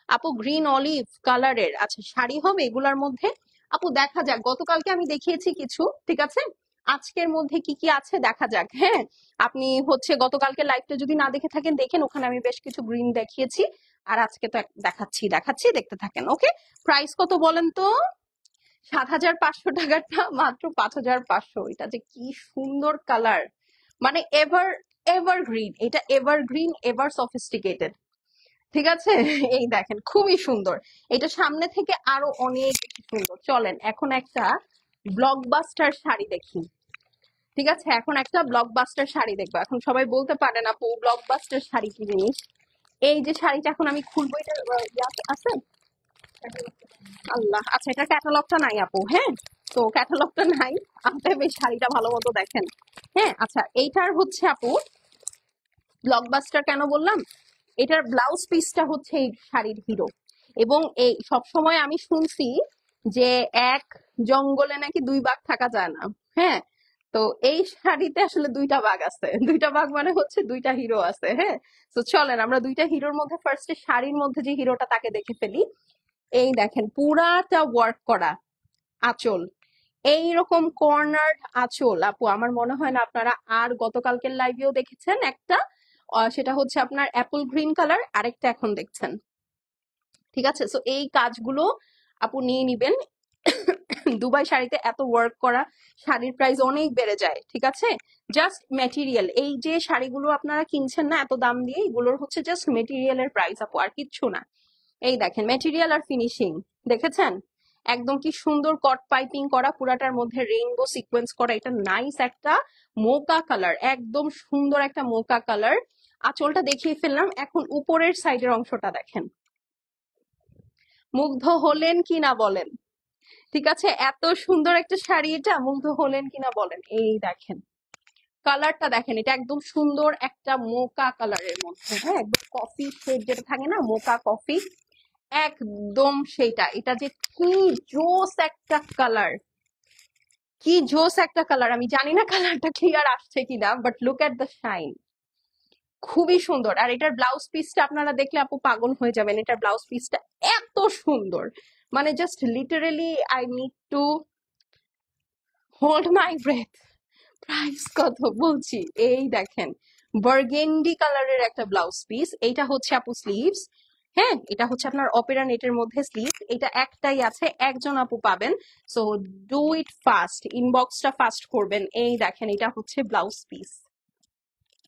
আপু গ্রিন অলিভ কালারের আচ্ছা শাড়ি হবে এগুলার মধ্যে। আপু দেখা যাক, গতকালকে আমি দেখিয়েছি কিছু। ঠিক আছে, আজকের মধ্যে কি কি আছে দেখা যাক। হ্যাঁ, আপনি হচ্ছে গতকালকে লাইভটা যদি না দেখে থাকেন, দেখেন, ওখানে আমি বেশ কিছু গ্রিন দেখিয়েছি। আর আজকে তো দেখাচ্ছি দেখাচ্ছি, দেখতে থাকেন। ওকে, প্রাইস কত বলেন তো? 7,500 টাকাটা মাত্র 5,500। এটা যে কি সুন্দর কালার, মানে এভারগ্রিন, এটা এভারগ্রিন এভার সফিস্টিকেটেড। ঠিক আছে, এই দেখেন খুবই সুন্দর। এটা সামনে থেকে আরো অনেক বেশি সুন্দর। চলেন এখন একটা ব্লকবাস্টার শাড়ি দেখি। ঠিক আছে, এখন একটা ব্লকবাস্টার শাড়ি দেখবো। এখন সবাই বলতে পারেন আপু ব্লকবাস্টার শাড়ি কি জিনিস। এই যে শাড়িটা এখন আমি খুলবো, এটা আছে। আল্লাহ, আচ্ছা এটা ক্যাটালগটা নাই আপু, হ্যাঁ তো ক্যাটালগটা নাই, অতএব এই শাড়িটা ভালো মতো দেখেন। হ্যাঁ আচ্ছা, এইটার হচ্ছে আপু ব্লকবাস্টার কেন বললাম, এটার ব্লাউজ পিসটা হচ্ছে এই শাড়ির হিরো। এবং এই সব সময় আমি শুনছি যে এক জঙ্গলে নাকি দুই বাঘ থাকা যায় না। হ্যাঁ, তো এই শাড়িতে আসলে দুইটা বাঘ আছে, দুইটা বাঘ মানে হচ্ছে দুইটা হিরো আছে। হ্যাঁ, তো চলেন আমরা দুইটা হিরোর মধ্যে ফার্স্টে শাড়ির মধ্যে যে হিরোটা তাকে দেখে ফেলি। এই দেখেন পুরাটা ওয়ার্ক করা আঁচল, এইরকম কর্নার আঁচল। আপু আমার মনে হয় না আপনারা আর গতকালকের লাইভেও দেখেছেন একটা, সেটা হচ্ছে আপনার অ্যাপল গ্রিন কালার, আরেকটা এখন দেখছেন। ঠিক আছে, সো এই কাজগুলো আপু নিয়ে নিবেন। দুবাই শাড়িতে এত ওয়ার্ক করা শাড়ির প্রাইস অনেক বেড়ে যায়। ঠিক আছে, জাস্ট মেটেরিয়াল, এই যে শাড়িগুলো আপনারা কিনছেন না এত দাম দিয়ে, এগুলোর হচ্ছে জাস্ট মেটেরিয়ালের প্রাইস আপু, আর কিচ্ছু না। এই দেখেন মেটেরিয়াল আর ফিনিশিং দেখেছেন, একদম কি সুন্দর কট পাইপিং করা, পুরাটার মধ্যে রেইনবো সিকোয়েন্স করা। এটা নাইস একটা মোকা কালার, একদম সুন্দর একটা মোকা কালার। আঁচলটা দেখিয়ে ফেললাম, এখন উপরের সাইডের অংশটা দেখেন। মুগ্ধ হলেন কিনা বলেন। ঠিক আছে, এত সুন্দর একটা শাড়ি, এটা মুগ্ধ হলেন কিনা বলেন। এই দেখেন কালারটা দেখেন, এটা একদম সুন্দর একটা মোকা কালারের মধ্যে। হ্যাঁ, একদম কফি শেড যেটা থাকে না, মোকা কফি, একদম সেইটা। এটা যে কি জোস একটা কালার, কি জোস একটা কালার। আমি জানি না কালারটা ক্লিয়ার আসছে কিনা, but look at the shine, খুবই সুন্দর। আর এটার ব্লাউজ পিসটা আপনারা দেখলে আপু পাগল হয়ে যাবেন, এটার ব্লাউজ পিসটা এত সুন্দর, মানে just literally I need to hold my breath. Price কত বলছি, এই দেখেন বার্গেন্ডি কালারের একটা ব্লাউজ পিস। এইটা হচ্ছে আপু স্লিভস। হ্যাঁ, এটা হচ্ছে আপনার অপেরা নেটের মধ্যে স্লিভ। এটা একটাই আছে, একজন আপু পাবেন। সো ডু ইট ফাস্ট, ইনবক্সটা ফাস্ট করবেন। এই দেখেন এটা হচ্ছে ব্লাউজ পিস,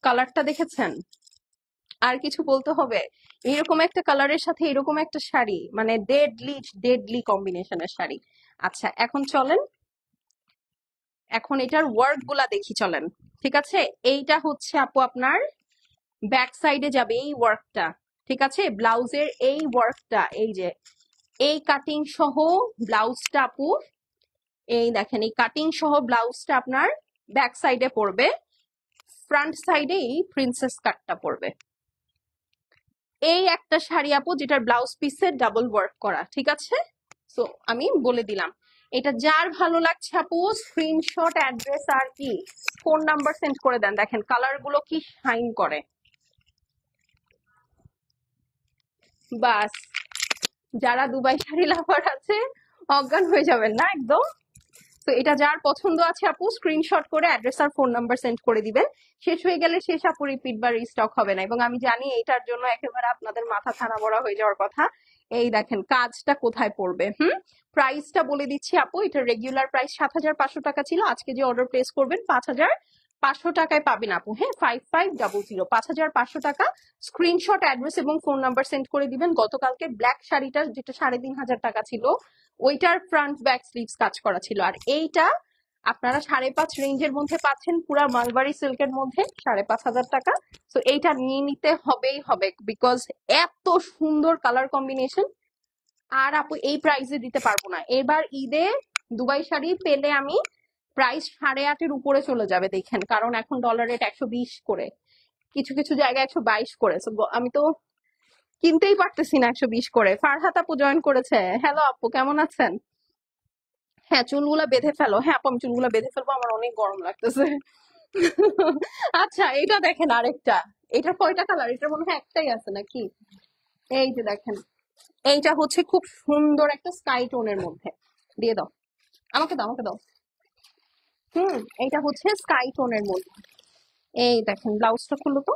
কালারটা দেখেছেন, আর কিছু বলতে হবে? এরকম একটা কালারের সাথে এরকম একটা শাড়ি, মানে ডেডলি ডেডলি কম্বিনেশনের শাড়ি। আচ্ছা এখন চলেন, এখন এটার ওয়ার্ক গুলা দেখি চলেন। ঠিক আছে, এইটা হচ্ছে আপু আপনার ব্যাক সাইডে যাবে এই ওয়ার্কটা। ঠিক আছে, ব্লাউজের এই ওয়ার্কটা, এই যে এই কাটিং সহ ব্লাউজটা আপু, এই দেখেন এই কাটিং সহ ব্লাউজটা আপনার ব্যাক সাইডে পড়বে, ফ্রন্ট সাইডে এই প্রিন্সেস কাটটা পড়বে। এই একটা শাড়ি আপু যেটার ব্লাউজ পিসে ডাবল ওয়ার্ক করা। ঠিক আছে, সো আমি বলে দিলাম, এটা যার ভালো লাগছে আপু স্ক্রিনশট, অ্যাড্রেস আর কি ফোন নাম্বার সেন্ড করে দেন। দেখেন কালার গুলো কি শাইন করে, বাস যারা দুবাই শাড়ি লাভার আছে অজ্ঞান হয়ে যাবেন না একদম। তো এটা যার পছন্দ আছে আপু স্ক্রিনশট করে অ্যাড্রেস আর ফোন নাম্বার সেন্ড করে দিবেন। শেষ হয়ে গেলে শেষ আপু, রিপিট বা রিস্টক হবে না। এবং আমি জানি এটার জন্য একেবারে আপনাদের মাথা ছানা বড়া হয়ে যাওয়ার কথা। এই দেখেন কাজটা কোথায় পড়বে। প্রাইসটা বলে দিচ্ছি আপু, এটা রেগুলার প্রাইস 7,500 টাকা ছিল, আজকে যে অর্ডার প্লেস করবেন 5,500 টাকায় পাবেন আপু। হ্যাঁ, 5500, 5,500 টাকা। স্ক্রিনশট, অ্যাড্রেস এবং ফোন নাম্বার সেন্ড করে দিবেন। গতকালকে ব্ল্যাক শাড়িটা যেটা 3,500 টাকা ছিল, ওইটার ফ্রন্ট ব্যাক স্লিভস কাজ করা ছিল। আর এইটা আপনারা 5,500 রেঞ্জের মধ্যে পাচ্ছেন, পুরা মালবাড়ি সিল্কের মধ্যে 5,500 টাকা। তো এইটা নিয়ে নিতে হবেই হবে, বিকজ এত সুন্দর কালার কম্বিনেশন। আর আপু এই প্রাইসে দিতে পারবো না। এবার ঈদে দুবাই শাড়ি পেলে আমি প্রাইস 8,500-এর উপরে চলে যাবে দেখেন, কারণ এখন ডলার রেট 120 করে, কিছু কিছু জায়গায় 122 করে। So, আমি তো কিনতেই পারতেছি না 120 করে। ফারহাত আপু জয়েন করেছে, হ্যালো আপু কেমন আছেন? হ্যাঁ চুলগুলা বেঁধে ফেলো। হ্যাঁ আপু আমি চুলগুলা বেঁধে ফেলবো, আমার অনেক গরম লাগতেছে। আচ্ছা এটা দেখেন আরেকটা, এটার কয়টা কালার, এটার মনে হয় একটাই আছে নাকি। এই যে দেখেন, এইটা হচ্ছে খুব সুন্দর একটা স্কাই টোনের মধ্যে, দিয়ে দাও, আমাকে দাও, আমাকে দাও। এইটা হচ্ছে স্কাই টোনের মধ্যে। এই দেখেন ব্লাউজটা খুললো তো,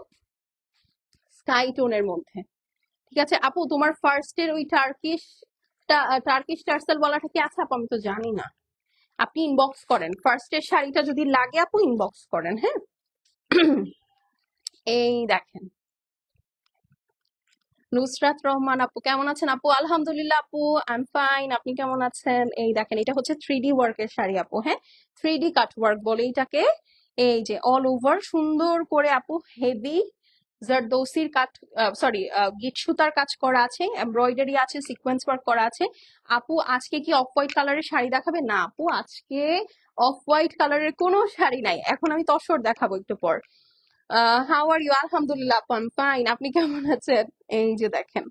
স্কাই টোনের মধ্যে। ঠিক আছে আপু, তোমার ফার্স্টের ওই টার্কিশ টার্কিশ টার্সেল বলাটা কি আছে আপু? আমি তো জানি না। আপনি ইনবক্স করেন, ফার্স্টের শাড়িটা যদি লাগে আপু ইনবক্স করেন, হ্যাঁ। এই দেখেন, নুসরাত রহমান আপু কেমন আছেন? আপু আলহামদুলিল্লাহ আপু, আই এম ফাইন। আপনি কেমন আছেন? এই দেখেন, এটা হচ্ছে 3D ওয়ার্কের শাড়ি আপু, হ্যাঁ, 3D কাট ওয়ার্ক বলে এটাকে। এই যে অল ওভার সুন্দর করে আপু হেভি জারদৌসির কাট, সরি, গিট সুতার কাজ করা আছে, এমব্রয়ডারি আছে, সিকোয়েন্স ওয়ার্ক করা আছে। আপু আজকে কি অফ হোয়াইট কালারের শাড়ি দেখাবে? না আপু, আজকে অফ হোয়াইট কালারের কোনো শাড়ি নাই। এখন আমি তসর দেখাবো একটু পর। How are you? আলহামদুলিল্লাহ আপু, আই এম ফাইন। আপনি কেমন আছেন? এই যে দেখেন,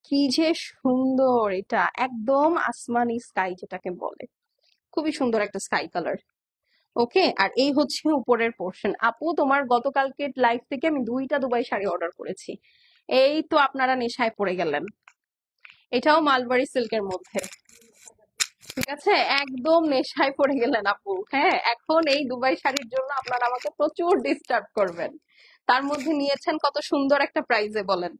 কি যে সুন্দর, এটা একদম আসমানি স্কাই যেটাকে বলে, খুবই সুন্দর একটা স্কাই কালার। ওকে, আর এই হচ্ছে উপরের পোর্শন। আপু তোমার গতকালকে লাইভ থেকে আমি 2টা দুবাই শাড়ি অর্ডার করেছি, এই তো আপনারা নেশায় পড়ে গেলেন। এটাও মালবারি সিল্কের মধ্যে, ঠিক আছে, একদম নেশায় পড়ে গেলেন আপু। হ্যাঁ, এখন এই দুবাই শাড়ির জন্য আপনারা আমাকে প্রচুর ডিস্টার্ব করবেন। তার মধ্যে নিয়েছেন কত সুন্দর একটা প্রাইজে বলেন।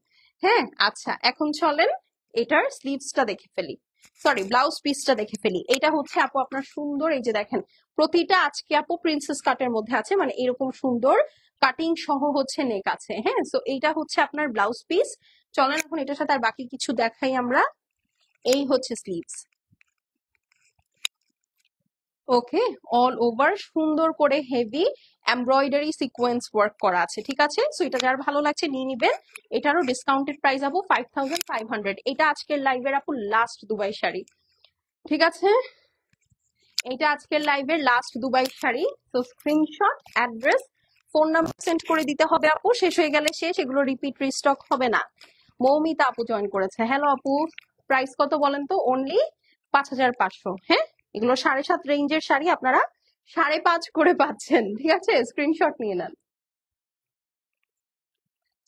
হ্যাঁ, আচ্ছা এখন চলেন এটার স্লিভসটা দেখে ফেলি, সরি ব্লাউজ পিসটা দেখে ফেলি। এটা হচ্ছে আপু আপনার সুন্দর, এই যে দেখেন, প্রতিটা আজকে আপু প্রিন্সেস কাটের মধ্যে আছে, মানে এরকম সুন্দর কাটিং সহ হচ্ছে নেক আছে। হ্যাঁ, সো এইটা হচ্ছে আপনার ব্লাউজ পিস। চলেন এখন এটার সাথে আর বাকি কিছু দেখাই আমরা। এই হচ্ছে স্লিভস। ওকে, অল ওভার সুন্দর করে হেভি এমব্রয়ডারি সিকোয়েন্স ওয়ার্ক করা আছে, ঠিক আছে। সো এটা যার ভালো লাগছে নিয়ে নিবেন। এটারও ডিসকাউন্টেড প্রাইস আপু 5500। এটা আজকের লাইভের আপু লাস্ট দুবাই শাড়ি, ঠিক আছে। এটা আজকের লাইভের লাস্ট দুবাই শাড়ি। তো screenshot, address, phone number send করে দিতে হবে আপু, শেষ হয়ে গেলে শেষ, এগুলো রিপিট রিস্টক হবে না। মৌমিতা আপু জয়েন করেছে, হ্যালো আপু, প্রাইস কত বলেন তো? অনলি 5500। হ্যাঁ, এগুলো 7.5 রেঞ্জের শাড়ি, আপনারা 5.5 করে পাচ্ছেন, ঠিক আছে। স্ক্রিনশট নিয়ে নেন,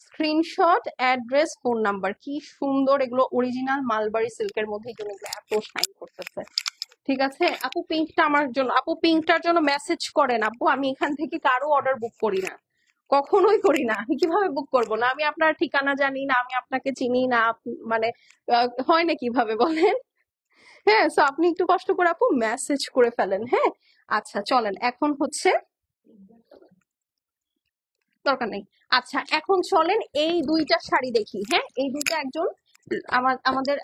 স্ক্রিনশট, অ্যাড্রেস, ফোন নাম্বার। কি সুন্দর, এগুলো অরিজিনাল মালবারি সিল্কের মধ্যে, এই জন্য এগুলো এত শাইন করতেছে, ঠিক আছে। আপু পিঙ্কটা আমার জন্য, আপু পিঙ্কটার জন্য মেসেজ করেন আপু। আমি এখান থেকে কারো অর্ডার বুক করি না, কখনোই করি না। আমি কিভাবে বুক করব? না আমি আপনার ঠিকানা জানি না, আমি আপনাকে চিনি না, মানে হয় না কিভাবে বলেন? হ্যাঁ, সো আপনি একটু কষ্ট করে আপু মেসেজ করে ফেলেন, হ্যাঁ। আচ্ছা চলেন এখন হচ্ছে, দরকার নেই। আচ্ছা এখন চলেন এই 2টা শাড়ি দেখি। হ্যাঁ, এই 2টা একজন আমাদের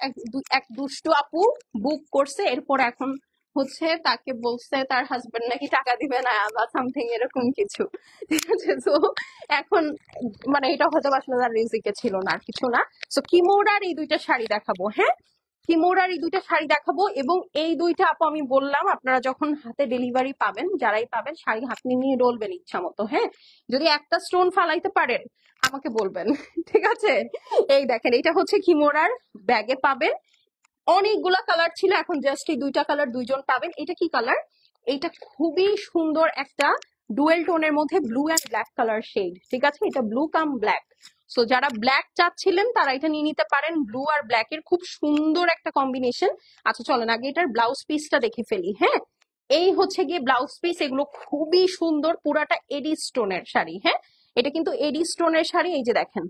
এক দুষ্টু আপু বুক করছে, এরপর এখন হচ্ছে তাকে বলছে তার হাজবেন্ড নাকি টাকা দিবে না বা সামথিং এরকম কিছু, ঠিক আছে। তো এখন মানে এটা হয়তো আসলে তার রিজিকে ছিল না, আর কিছু না। তো কিমোরার এই 2টা শাড়ি দেখাবো, হ্যাঁ, কিমোরার এই 2টা শাড়ি দেখাবো। এবং এই 2টা আপু আমি বললাম আপনারা যখন হাতে ডেলিভারি পাবেন, যারাই পাবেন শাড়ি হাত নিয়ে ডলবেন ইচ্ছা মতো, হ্যাঁ। যদি একটা স্টোন ফালাইতে পারেন আমাকে বলবেন, ঠিক আছে। এই দেখেন, এটা হচ্ছে কিমোরার, ব্যাগে পাবেন। অনেকগুলা কালার ছিল, এখন জাস্ট এই 2টা কালার 2জন পাবেন। এটা কি কালার? এটা খুবই সুন্দর একটা ডুয়েল টোনের মধ্যে blue and black colour shade, ঠিক আছে। এটা ব্লু কাম ব্ল্যাক। সো যারা ব্ল্যাক চাচ্ছিলেন তারা এটা নিয়ে নিতে পারেন, ব্লু আর ব্ল্যাক এর খুব সুন্দর একটা কম্বিনেশন। আচ্ছা চলেন আগে এটার ব্লাউজ পিসটা দেখে ফেলি, হ্যাঁ। এই হচ্ছে গিয়ে ব্লাউজ পিস, এগুলো খুবই সুন্দর, পুরাটা এডি স্টোনের শাড়ি, হ্যাঁ। এটা কিন্তু এডি স্টোনের শাড়ি, এই যে দেখেন,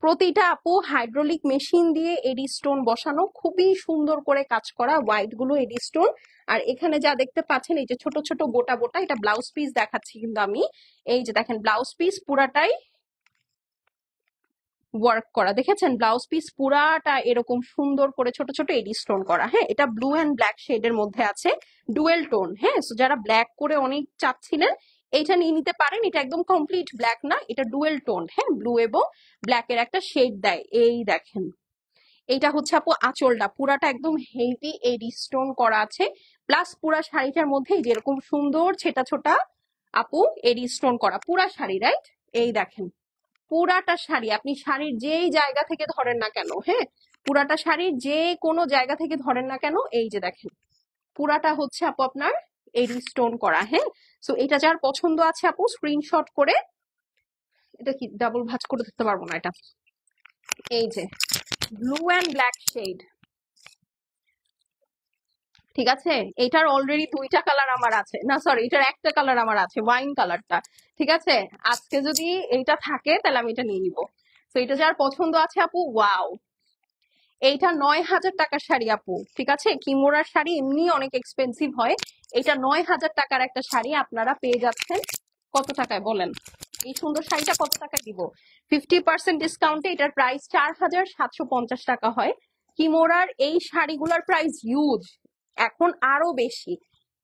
প্রতিটা আপু হাইড্রোলিক মেশিন দিয়ে এডি স্টোন বসানো, খুবই সুন্দর করে কাজ করা, হোয়াইট গুলো এডি স্টোন। আর এখানে যা দেখতে পাচ্ছেন এই যে ছোট ছোট গোটা গোটা, এটা ব্লাউজ পিস দেখাচ্ছি কিন্তু আমি। এই যে দেখেন ব্লাউজ পিস পুরাটাই ওয়ার্ক করা, দেখেছেন? ব্লাউজ পিস পুরাটা এরকম সুন্দর করে ছোট ছোট এডি স্টোন করা। হ্যাঁ, এটা ব্লু এন্ড ব্ল্যাক শেডের মধ্যে আছে, ডুয়েল টোন। হ্যাঁ, সো যারা ব্ল্যাক করে অনেক চাচ্ছিলেন এইটা নিয়ে নিতে পারেন। এটা একদম কমপ্লিট ব্ল্যাক না, এটা ডুয়েল টোন, হ্যাঁ, ব্লু এবং ব্ল্যাক এর একটা শেড দেয়। এই দেখেন, এটা হচ্ছে আপু আঁচলটা, পুরাটা একদম হেভি এডি স্টোন করা আছে, প্লাস পুরা শাড়িটার মধ্যে যেরকম সুন্দর ছেটা ছোটা আপু এডি স্টোন করা পুরা শাড়ি, রাইট? এই দেখেন, পুরাটা শাড়ি আপনি শাড়ির যেই জায়গা থেকে ধরেন না কেন, হ্যাঁ, পুরাটা শাড়ির যে কোনো জায়গা থেকে ধরেন না কেন, এই যে দেখেন পুরাটা হচ্ছে আপু আপনার এডি স্টোন করা, হ্যাঁ। সো এটা যার পছন্দ আছে আপু স্ক্রিনশট করে, এটা কি ডাবল ভাঁজ করে ধরতে পারবো না এটা, এই যে ব্লু অ্যান্ড ব্ল্যাক শেড, ঠিক আছে। এটার অলরেডি 2টা কালার আমার আছে, না সরি এটার একটা কালার আমার আছে, ওয়াইন কালারটা, ঠিক আছে। আজকে যদি এইটা থাকে তাহলে আমি এটা নিয়ে নিব। তো এটা যার পছন্দ আছে আপু, ওয়াও, এইটা 9,000 টাকার শাড়ি আপু, ঠিক আছে? কিমোরার শাড়ি এমনি অনেক এক্সপেন্সিভ হয়, এটা 9,000 টাকার একটা শাড়ি আপনারা পেয়ে যাচ্ছেন কত টাকায় বলেন? এই সুন্দর শাড়িটা কত টাকায় দিব? 50% ডিসকাউন্টে এটার প্রাইস 4,750 টাকা হয়। কিমোরার এই শাড়িগুলোর প্রাইস হিউজ, এখন আরো বেশি।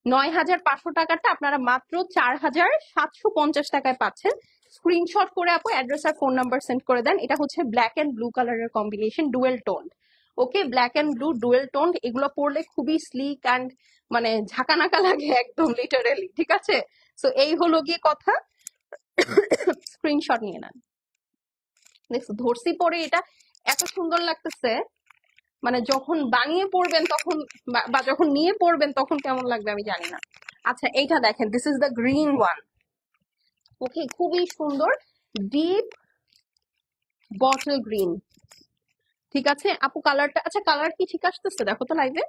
9,500 টাকাটা আপনারা মাত্র 4,750 টাকায় পাচ্ছেন। স্ক্রিনশট করে আপু অ্যাড্রেস আর ফোন নাম্বার সেন্ড করে দেন। এটা হচ্ছে ব্ল্যাক এন্ড ব্লু কালারের combination, dual tone. Okay, black and blue dual tone, এগুলো পরলে খুবই স্লিক অ্যান্ড মানে ঝাঁকানাকা লাগে একদম লিটারেলি, ঠিক আছে? সো এই হলো গিয়ে কথা, স্ক্রিনশট নিয়ে নেন। দেখছো ধরছি পরে এটা এত সুন্দর লাগতেছে, মানে যখন বানিয়ে পড়বেন তখন বা যখন নিয়ে পড়বেন তখন কেমন লাগবে আমি জানি না। আচ্ছা এইটা দেখেন, this is the green one. Okay, খুবই সুন্দর ডিপ বটল গ্রিন, ঠিক আছে আপু কালারটা? আচ্ছা কালার কি ঠিক আসতেছে দেখো তো লাইভে?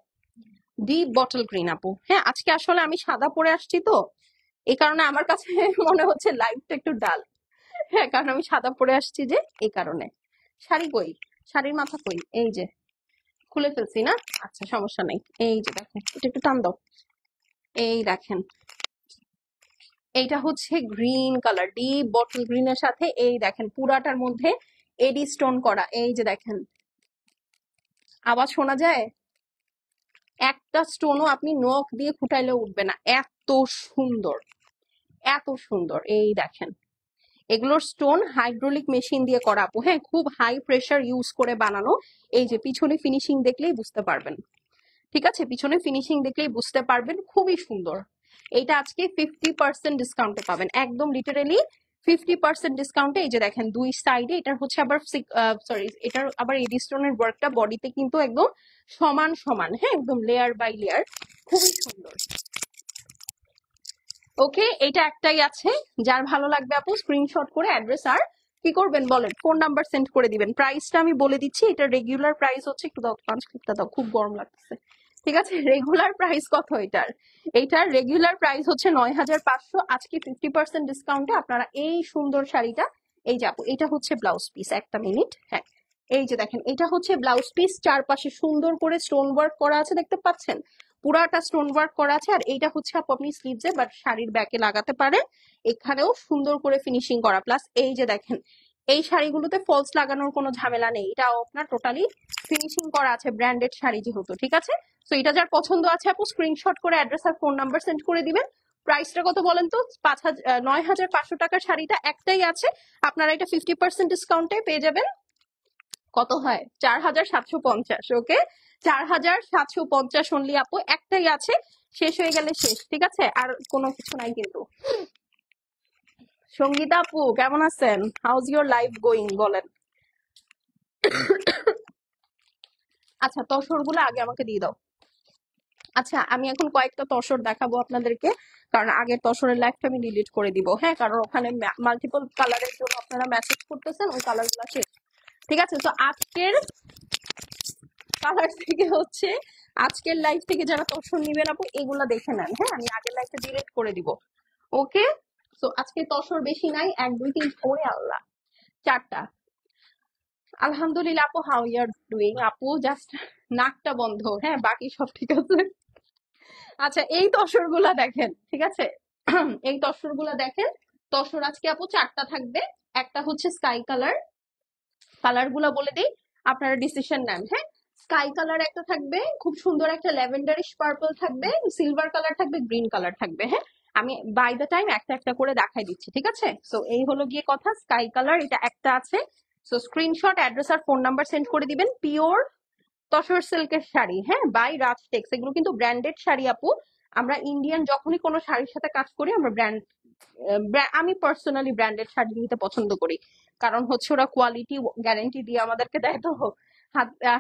ডিপ বটল গ্রিন আপু। হ্যাঁ আজকে আসলে আমি সাদা পরে আসছি তো, এই কারণে আমার কাছে মনে হচ্ছে লাইভটা একটু ডাল। হ্যাঁ কারণ আমি সাদা পরে আসছি যে, এই কারণে। শাড়ি কই? শাড়ির মাথা কই? এই যে খুলে ফেলছি না? আচ্ছা সমস্যা নেই। এই যে দেখেন, এটা একটু টান দাও। এই দেখেন, এইটা হচ্ছে গ্রিন কালার, ডিপ বটল গ্রিনের সাথে এই দেখেন পুরাটার মধ্যে এডি স্টোন করা। এই যে দেখেন, আওয়াজ শোনা যায়? একটা স্টোনও আপনি নখ দিয়ে ফুটাইলেও উঠবে না, এত সুন্দর, এত সুন্দর। এই দেখেন, এগুলোর স্টোন হাইড্রোলিক মেশিন দিয়ে করা আপু। হ্যাঁ খুব হাই প্রেসার ইউজ করে বানানো। এই যে পিছনে ফিনিশিং দেখলেই বুঝতে পারবেন, ঠিক আছে? পিছনে ফিনিশিং দেখলেই বুঝতে পারবেন, খুবই সুন্দর। এইটা আজকে 50% ডিসকাউন্টে পাবেন, একদম লিটারেলি 50% ডিসকাউন্টে। এই যে দেখেন দুই সাইডে, এটার হচ্ছে আবার সরি, এটার আবার এডি স্টোনের ওয়ার্কটা বডিতে কিন্তু একদম সমান সমান, হ্যাঁ একদম লেয়ার বাই লেয়ার, খুবই সুন্দর। ওকে, এটা একটাই আছে, যার ভালো লাগবে আপু স্ক্রিনশট করে অ্যাড্রেস আর কি করবেন বলেন, ফোন নাম্বার সেন্ড করে দিবেন। প্রাইসটা আমি বলে দিচ্ছি, এটা রেগুলার প্রাইস হচ্ছে, একটু দাও 5 ক্লিকটা দাও, খুব গরম লাগতেছে। ঠিক আছে, রেগুলার প্রাইস কত এটার? এইটার রেগুলার প্রাইস হচ্ছে 9,500, আজকে 50% ডিসকাউন্টে আপনারা এই সুন্দর শাড়িটা। এই যে আপু এটা হচ্ছে ব্লাউজ পিস, একটা মিনিট, হ্যাঁ এই যে দেখেন এটা হচ্ছে ব্লাউজ পিস, চারপাশে সুন্দর করে স্টোন ওয়ার্ক করা আছে, দেখতে পাচ্ছেন? পুরাটা স্টোন ওয়ার্ক করা আছে। আর এইটা হচ্ছে আপু আপনি স্লিভসে বাট শাড়ির ব্যাকে লাগাতে পারেন, এখানেও সুন্দর করে ফিনিশিং করা। প্লাস এই যে দেখেন, এই শাড়িগুলোতে ফলস লাগানোর কোনো ঝামেলা নেই, এটাও আপনার টোটালি ফিনিশিং করা আছে, ব্র্যান্ডেড শাড়ি যেহেতু, ঠিক আছে? তো এটা যার পছন্দ আছে আপু স্ক্রিনশট করে অ্যাড্রেস আর ফোন নাম্বার সেন্ড করে দিবেন। প্রাইসটা কত বলেন তো? 9,500 টাকার শাড়িটা একটাই আছে, আপনারা এটা 50% ডিসকাউন্টে পেয়ে যাবেন। কত হয়? 4,750। ওকে, 4,750 অনলি আপু, একটাই আছে, শেষ হয়ে গেলে শেষ, ঠিক আছে? আর কোনো কিছু নাই কিন্তু। সঙ্গীতা আপু কেমন আছেন? হাউজ ইউর লাইফ গোয়িং বলেন। আচ্ছা তসর গুলো আগে আমাকে দিয়ে দাও। আচ্ছা আমি এখন কয়েকটা তসর দেখাবো আপনাদেরকে, কারণ আগের তসরের লাইফটা আমি ডিলিট করে দিব। হ্যাঁ কারণ ওখানে মাল্টিপল কালারের জন্য আপনারা মেসেজ করতেছেন, ওই কালার গুলো শেষ, ঠিক আছে? তো আজকের কালার থেকে হচ্ছে, আজকের লাইভ থেকে যারা তসর নিবেন আপু এগুলা দেখে নেন। হ্যাঁ আমি আগের লাইভটা ডিলিট করে দিব। ওকে, তো আজকে তসর বেশি নাই, 1 2 3, ওরে আল্লাহ, 4টা। আলহামদুলিল্লাহ আপু, হাউ ইউ আর ডুইং আপু? জাস্ট নাকটা বন্ধ, হ্যাঁ বাকি সব ঠিক আছে। আচ্ছা এই তসর গুলা দেখেন, ঠিক আছে? এই তসর গুলা দেখেন, তসর আজকে আপু 4টা থাকবে। একটা হচ্ছে স্কাই কালার, কালার গুলা বলে দিই, আপনারা ডিসিশন নেন। হ্যাঁ স্কাই কালার একটা থাকবে, খুব সুন্দর একটা ল্যাভেন্ডারিশ পার্পল থাকবে, সিলভার কালার থাকবে, গ্রিন কালার থাকবে। হ্যাঁ আমি বাই দ্য টাইম একটা একটা করে দেখাই দিচ্ছি, ঠিক আছে? সো এই হলো গিয়ে কথা, স্কাই কালার এটা একটা আছে। সো স্ক্রিনশট অ্যাড্রেস আর ফোন নাম্বার সেন্ড করে দিবেন। পিওর তসর সিল্কের শাড়ি, হ্যাঁ বাই রাজ টেক্স, এগুলো কিন্তু ব্র্যান্ডেড শাড়ি আপু। আমরা ইন্ডিয়ান যখনই কোনো শাড়ির সাথে কাজ করি আমরা আমি পার্সোনালি ব্র্যান্ডেড শাড়ি নিতে পছন্দ করি, কারণ হচ্ছে ওরা কোয়ালিটি গ্যারান্টি দিয়ে আমাদেরকে দেয়। তো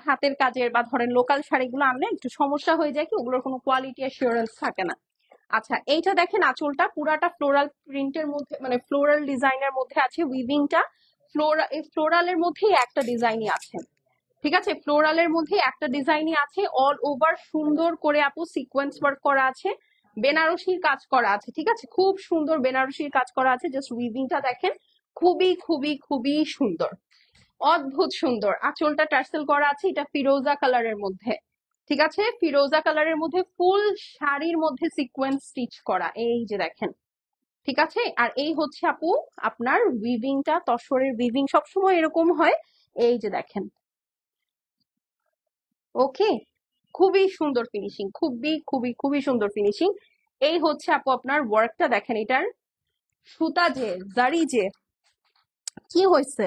হাতের কাজের বা ধরেন লোকাল শাড়িগুলো আনলে একটু সমস্যা হয়ে যায়, কি ওগুলোর কোনো কোয়ালিটি অ্যাসিওরেন্স থাকে না। আচ্ছা এইটা দেখেন, আঁচলটা পুরাটা ফ্লোরাল প্রিন্টের মধ্যে, মানে ফ্লোরাল ডিজাইনের মধ্যে আছে, উইভিংটা ফ্লোরালের মধ্যেই একটা ডিজাইনই আছে, ঠিক আছে? ফ্লোরালের মধ্যে একটা ডিজাইনই আছে, অল ওভার সুন্দর করে আপু সিকোয়েন্স ওয়ার্ক করা আছে, বেনারসির কাজ করা আছে, ঠিক আছে? খুব সুন্দর বেনারসির কাজ করা আছে, জাস্ট উইভিংটা দেখেন, খুবই খুবই খুবই সুন্দর। অদ্ভুত সুন্দর। আঁচলটা টার্সেল করা আছে, এটা ফিরোজা কালারের মধ্যে। ঠিক আছে, ফিরোজা কালারের মধ্যে ফুল শাড়ির মধ্যে সিকোয়েন্স স্টিচ করা, এই যে দেখেন। ঠিক আছে, আর এই হচ্ছে আপু আপনার উইভিংটা, তসরের উইভিং সবসময় এরকম হয়, এই যে দেখেন। ওকে, খুবই সুন্দর ফিনিশিং, খুবই খুবই খুবই সুন্দর ফিনিশিং। এই হচ্ছে আপু আপনার ওয়ার্কটা দেখেন, এটার সুতা যে জারি যে কি হয়েছে,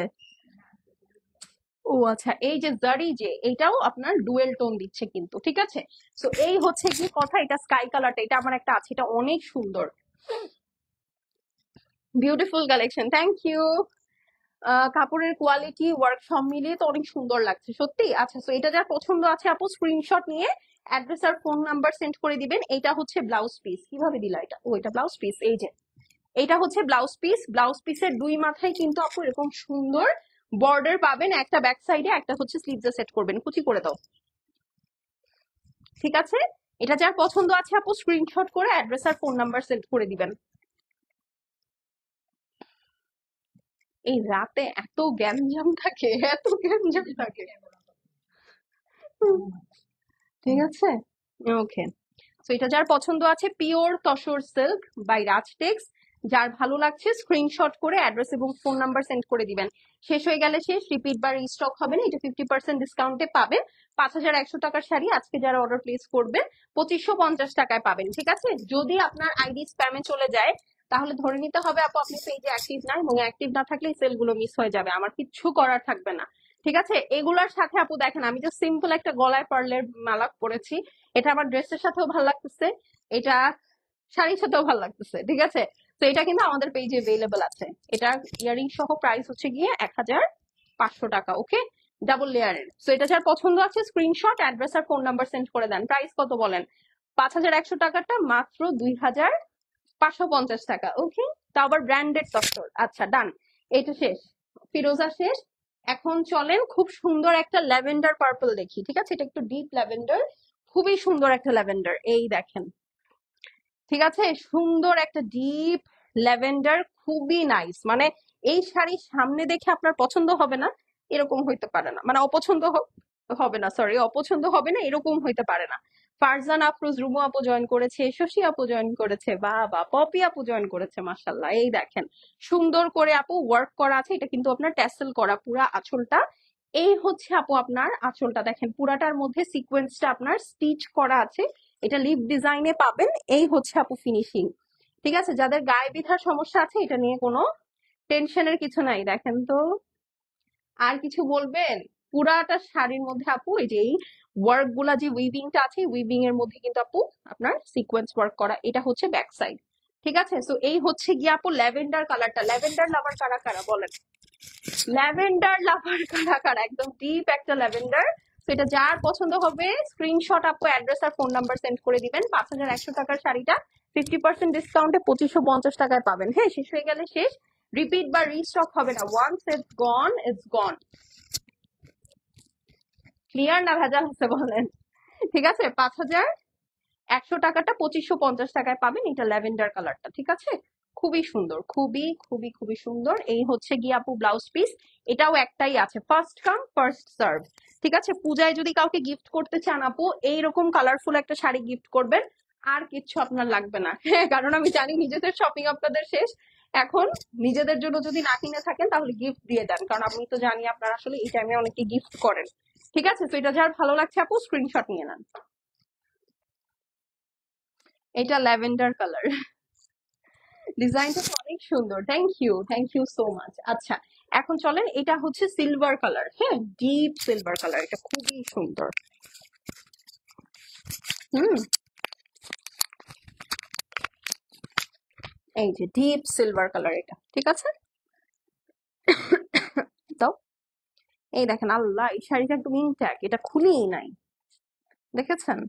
ও আচ্ছা, এই যে জারি যে এটাও আপনার ডুয়েল টোন দিচ্ছে কিন্তু। ঠিক আছে, তো এই হচ্ছে কি কথা, এটা স্কাই কালারটা, এটা আমার একটা আছে, এটা অনেক সুন্দর, বিউটিফুল কালেকশন, থ্যাংক ইউ। কাপড়ের কোয়ালিটি ওয়ার্ক সব মিলিয়ে তো অনেক সুন্দর লাগছে সত্যি। আচ্ছা, তো এটা যার পছন্দ আছে আপু স্ক্রিনশট নিয়ে অ্যাড্রেস আর ফোন নাম্বার সেন্ড করে দিবেন। এটা হচ্ছে ব্লাউজ পিস, কিভাবে দিলা এটা, ও এটা ব্লাউজ পিস, এই যে এটা হচ্ছে ব্লাউজ পিস। ব্লাউজ পিসের দুই মাথায় কিন্তু আপু এরকম সুন্দর বর্ডার পাবেন, একটা ব্যাক সাইডে, একটা হচ্ছে স্লিভসে সেট করবেন, কুচি করে দাও। ঠিক আছে, এটা যার পছন্দ আছে আপু স্ক্রিনশট করে অ্যাড্রেস আর ফোন নাম্বার সেন্ড করে দিবেন। এই রাতে এত গ্যাঞ্জাম থাকে, এত গ্যাঞ্জাম থাকে। ঠিক আছে, ওকে। তো এটা যার পছন্দ আছে পিওর তসর সিল্ক বাই রাজটেক্স, যার ভালো লাগছে স্ক্রিনশট করে অ্যাড্রেস এবং ফোন নাম্বার সেন্ড করে দিবেন। শেষ হয়ে গেলে শেষ, রিপিট বা রিস্টক হবে না, এটা 50% ডিসকাউন্টে পাবেন। 5100 টাকার শাড়ি আজকে যারা অর্ডার প্লেস করবেন 2550 টাকায় পাবেন। ঠিক আছে, যদি আপনার আইডি স্প্যামে চলে যায় তাহলে ধরে নিতে হবে আপু আপনি পেজে অ্যাক্টিভ না, এবং অ্যাক্টিভ না থাকলে সেলগুলো মিস হয়ে যাবে, আমার কিচ্ছু করার থাকবে না। ঠিক আছে, এগুলোর সাথে আপু দেখেন আমি যে সিম্পল একটা গলায় পার্লের মালা পরেছি, এটা আমার ড্রেসের সাথেও ভালো লাগতেছে, এটা শাড়ির সাথেও ভালো লাগতেছে। ঠিক আছে, তো এটা কিন্তু আমাদের পেজে अवेलेबल আছে। এটা ইয়ারিং সহ প্রাইস হচ্ছে গিয়ে 1500 টাকা। ওকে, ডাবল লেয়ারের। তো এটা যার পছন্দ আছে স্ক্রিনশট অ্যাড্রেস আর ফোন নাম্বার সেন্ড করে দেন। প্রাইস কত বলেন, 5100 টাকাটা মাত্র 2550 টাকা। ওকে, তা আবার ব্র্যান্ডেড তসর। আচ্ছা ডান, এটা শেষ, ফিরোজা শেষ। এখন চলেন খুব সুন্দর একটা ল্যাভেন্ডার পার্পল দেখি। ঠিক আছে, এটা একটু ডিপ ল্যাভেন্ডার, খুবই সুন্দর একটা ল্যাভেন্ডার, এই দেখেন। ঠিক আছে, সুন্দর একটা ডিপ ল্যাভেন্ডার, খুবই নাইস। মানে এই শাড়ির সামনে দেখে আপনার পছন্দ হবে না এরকম হইতে পারে না, মানে অপছন্দ হবে না, সরি, অপছন্দ হবে না এরকম হইতে পারে না। ফারজান আফরোজ, রুমু আপু জয়েন করেছে, শশী আপু জয়েন করেছে, বা পপি আপু জয়েন করেছে, মাশাল্লাহ। এই দেখেন সুন্দর করে আপু ওয়ার্ক করা আছে, এটা কিন্তু আপনার ট্যাসেল করা পুরা আঁচলটা। এই হচ্ছে আপু আপনার আঁচলটা দেখেন, পুরাটার মধ্যে সিকোয়েন্সটা আপনার স্টিচ করা আছে, এটা লিপ ডিজাইনে পাবেন। এই হচ্ছে আপু ফিনিশিং। ঠিক আছে, যাদের গায়ে বিধার সমস্যা আছে এটা নিয়ে কোনো টেনশনের কিছু নাই। দেখেন তো, আর কিছু বলবেন? পুরাটা শাড়ির মধ্যে আপু এই যে এই ওয়ার্ক গুলা, যে উইভিংটা আছে উইভিং এর মধ্যে কিন্তু আপু আপনার সিকোয়েন্স ওয়ার্ক করা, এটা হচ্ছে ব্যাক সাইড। ঠিক আছে, তো এই হচ্ছে গিয়ে আপু ল্যাভেন্ডার কালারটা। ল্যাভেন্ডার লাভার কারা কারা বলেন, ল্যাভেন্ডার লাভার কারা কারা, একদম ডিপ একটা ল্যাভেন্ডার। তো এটা যার পছন্দ হবে স্ক্রিনশট আপু অ্যাড্রেস আর ফোন নাম্বার সেন্ড করে দিবেন। 5100 টাকার শাড়িটা 50% ডিসকাউন্টে 2550 টাকায় পাবেন। হ্যাঁ, শেষ হয়ে গেলে শেষ, রিপিট বা রিস্টক হবে না, once it's gone it's gone. Clear না ভেজাল হচ্ছে বলেন? ঠিক আছে, 5100 টাকাটা 2550 টাকায় পাবেন, এটা ল্যাভেন্ডার কালারটা। ঠিক আছে, খুবই সুন্দর, খুবই খুবই খুবই সুন্দর। এই হচ্ছে গিয়ে আপু ব্লাউজ পিস, এটাও একটাই আছে, ফার্স্ট কাম ফার্স্ট সার্ভ। ঠিক আছে, পূজায় যদি কাউকে গিফট করতে চান আপু এইরকম কালারফুল একটা শাড়ি গিফট করবেন, আর কিচ্ছু আপনার লাগবে না। হ্যাঁ, কারণ আমি জানি নিজেদের শপিং আপনাদের শেষ, এখন নিজেদের জন্য যদি না কিনে থাকেন তাহলে গিফট দিয়ে দেন, কারণ আমি তো জানি আপনারা আসলে এই টাইমে অনেকে গিফট করেন। ঠিক আছে, তো এটা যার ভালো লাগছে আপু স্ক্রিনশট নিয়ে নেন। এটা ল্যাভেন্ডার কালার, ডিজাইনটা তো অনেক সুন্দর, থ্যাংক ইউ সো মাচ। আচ্ছা, এখন চলেন, এটা হচ্ছে সিলভার কালার, হ্যাঁ ডিপ সিলভার কালার, এটা খুবই সুন্দর। হুম, এই যে ডিপ সিলভার কালার এটা। ঠিক আছে, তো এই দেখেন, আল্লাহ এই শাড়িটা একদম ইনট্যাক্ট, এটা খুলেই নাই, দেখেছেন?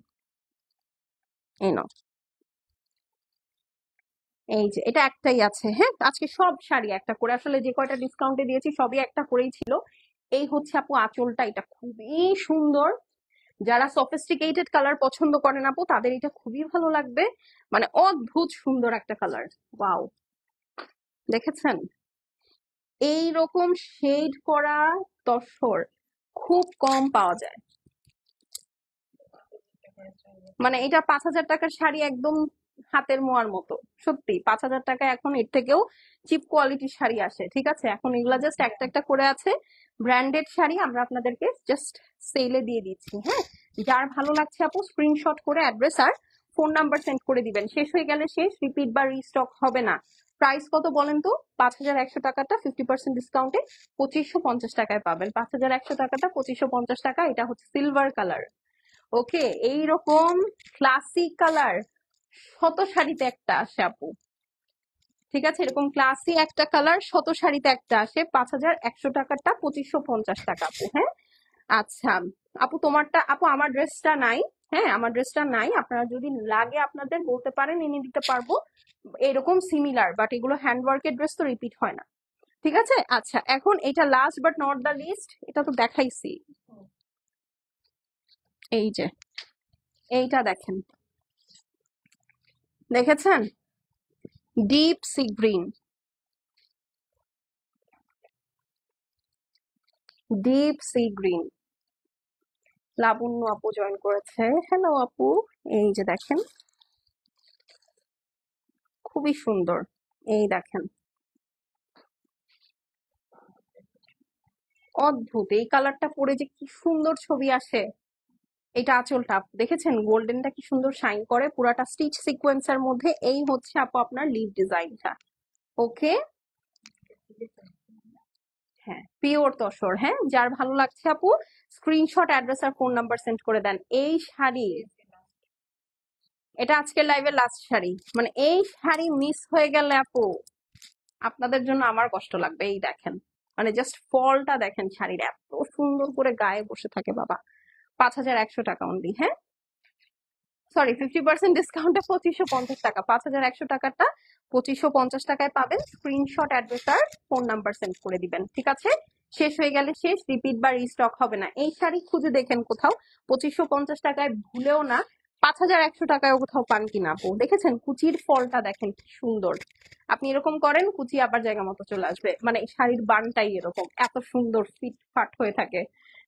এই নাও, এই যে এটা একটাই আছে। হ্যাঁ, আজকে সব শাড়ি একটা করে, আসলে যে কয়টা ডিসকাউন্টে দিয়েছি সবই একটা করেই ছিল। এই হচ্ছে আপু আঁচলটা, এটা খুবই সুন্দর। যারা সফিস্টিকেটেড কালার পছন্দ করেন আপু তাদের এটা খুবই ভালো লাগবে, মানে অদ্ভুত সুন্দর একটা কালার। ওয়াও, দেখেছেন? এইরকম শেড করা তসর খুব কম পাওয়া যায়। মানে এটা 5,000 টাকার শাড়ি একদম হাতের মোয়ার মতো। সত্যি 5,000 টাকা এখন এর থেকেও চিপ কোয়ালিটির শাড়ি আসে, ঠিক আছে? এখন এগুলা জাস্ট একটা একটা করে আছে ব্র্যান্ডেড শাড়ি, আমরা আপনাদেরকে জাস্ট সেলে দিয়ে দিচ্ছি। হ্যাঁ, যার ভালো লাগছে আপু স্ক্রিনশট করে অ্যাড্রেস আর ফোন নাম্বার সেন্ড করে দিবেন। শেষ হয়ে গেলে শেষ, রিপিট বা রিস্টক হবে না। প্রাইস কত বলেন তো? 5,100 টাকাটা 50% ডিসকাউন্টে 2,550 টাকায় পাবেন। 5,100 টাকাটা 2,550 টাকা। এটা হচ্ছে সিলভার কালার। ওকে, এইরকম ক্লাসিক কালার শত শাড়িতে একটা আসে আপু, ঠিক আছে? এরকম ক্লাসি একটা কালার শত শাড়িতে একটা আসে। 5,100 টাকাটা 2,550 টাকা আপু। হ্যাঁ, আচ্ছা আপু তোমারটা, আপু আমার ড্রেসটা নাই। হ্যাঁ, আমার ড্রেসটা নাই, আপনারা যদি লাগে আপনাদের বলতে পারেন, এনে দিতে পারবো। এরকম সিমিলার, বাট এগুলো হ্যান্ডওয়ার্কের ড্রেস তো রিপিট হয় না, ঠিক আছে? আচ্ছা, এখন এটা last but not the least, এটা তো দেখাইছি। এই যে এইটা দেখেন, দেখেছেন? Deep sea green, deep sea green. Labanya আপু জয়েন করেছে, হ্যালো আপু। এই যে দেখেন, খুবই সুন্দর। এই দেখেন, অদ্ভুত এই কালারটা পরে যে কি সুন্দর ছবি আসে। এটা আঁচলটা আপু দেখেছেন, গোল্ডেনটা কি সুন্দর শাইন করে, পুরাটা স্টিচ সিকোয়েন্সের মধ্যে। এই হচ্ছে আপু আপনার লিভ ডিজাইনটা। ওকে, হ্যাঁ পিওর তসর। হ্যাঁ, যার ভালো লাগছে আপু স্ক্রিনশট অ্যাড্রেস আর ফোন নাম্বার সেন্ড করে দেন। এই শাড়ি, এটা আজকের লাইভের লাস্ট শাড়ি, মানে এই শাড়ি মিস হয়ে গেলে আপু আপনাদের জন্য আমার কষ্ট লাগবে। এই দেখেন, মানে জাস্ট ফলটা দেখেন, শাড়ির এত সুন্দর করে গায়ে বসে থাকে বাবা। 5,100 টাকা অনলি। হ্যাঁ, সরি 50% ডিসকাউন্টে 2,550 টাকা। 5,100 টাকাটা 2,550 টাকায় পাবেন। স্ক্রিনশট অ্যাড্রেস আর ফোন নাম্বার সেন্ড করে দিবেন, ঠিক আছে? শেষ হয়ে গেলে শেষ, রিপিট বা রিস্টক হবে না। এই শাড়ি খুঁজে দেখেন কোথাও 2,550 টাকায় ভুলেও না 5,100 টাকায় কোথাও পান কিনা আপু। দেখেছেন কুচির ফলটা দেখেন কি সুন্দর। আপনি এরকম করেন, কুচি আবার জায়গা মতো চলে আসবে। মানে শাড়ির বানটাই এরকম এত সুন্দর ফিট ফাট হয়ে থাকে,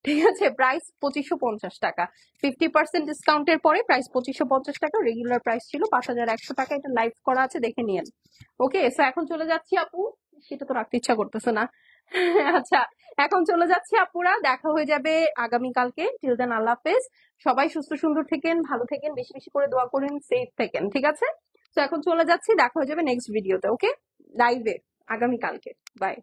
ঠিক আছে? প্রাইস 2,550 টাকা। 50% ডিসকাউন্টের পরে প্রাইস 2,550 টাকা। রেগুলার প্রাইস ছিল 5,100 টাকা। এটা লাইভ করা আছে, দেখে নিয়েন। ওকে, সো এখন চলে যাচ্ছি আপু, সেটা তো রাখতে ইচ্ছা করতেছে না। আচ্ছা, এখন চলে যাচ্ছি আপুরা, দেখা হয়ে যাবে আগামীকালকে। টিল দেন আল্লাহ হাফেজ। সবাই সুস্থ সুন্দর থেকেন, ভালো থেকেন, বেশি বেশি করে দোয়া করেন, সেফ থেকেন, ঠিক আছে? তো এখন চলে যাচ্ছি, দেখা হয়ে যাবে নেক্সট ভিডিওতে। ওকে, লাইভে আগামীকালকে। বাই।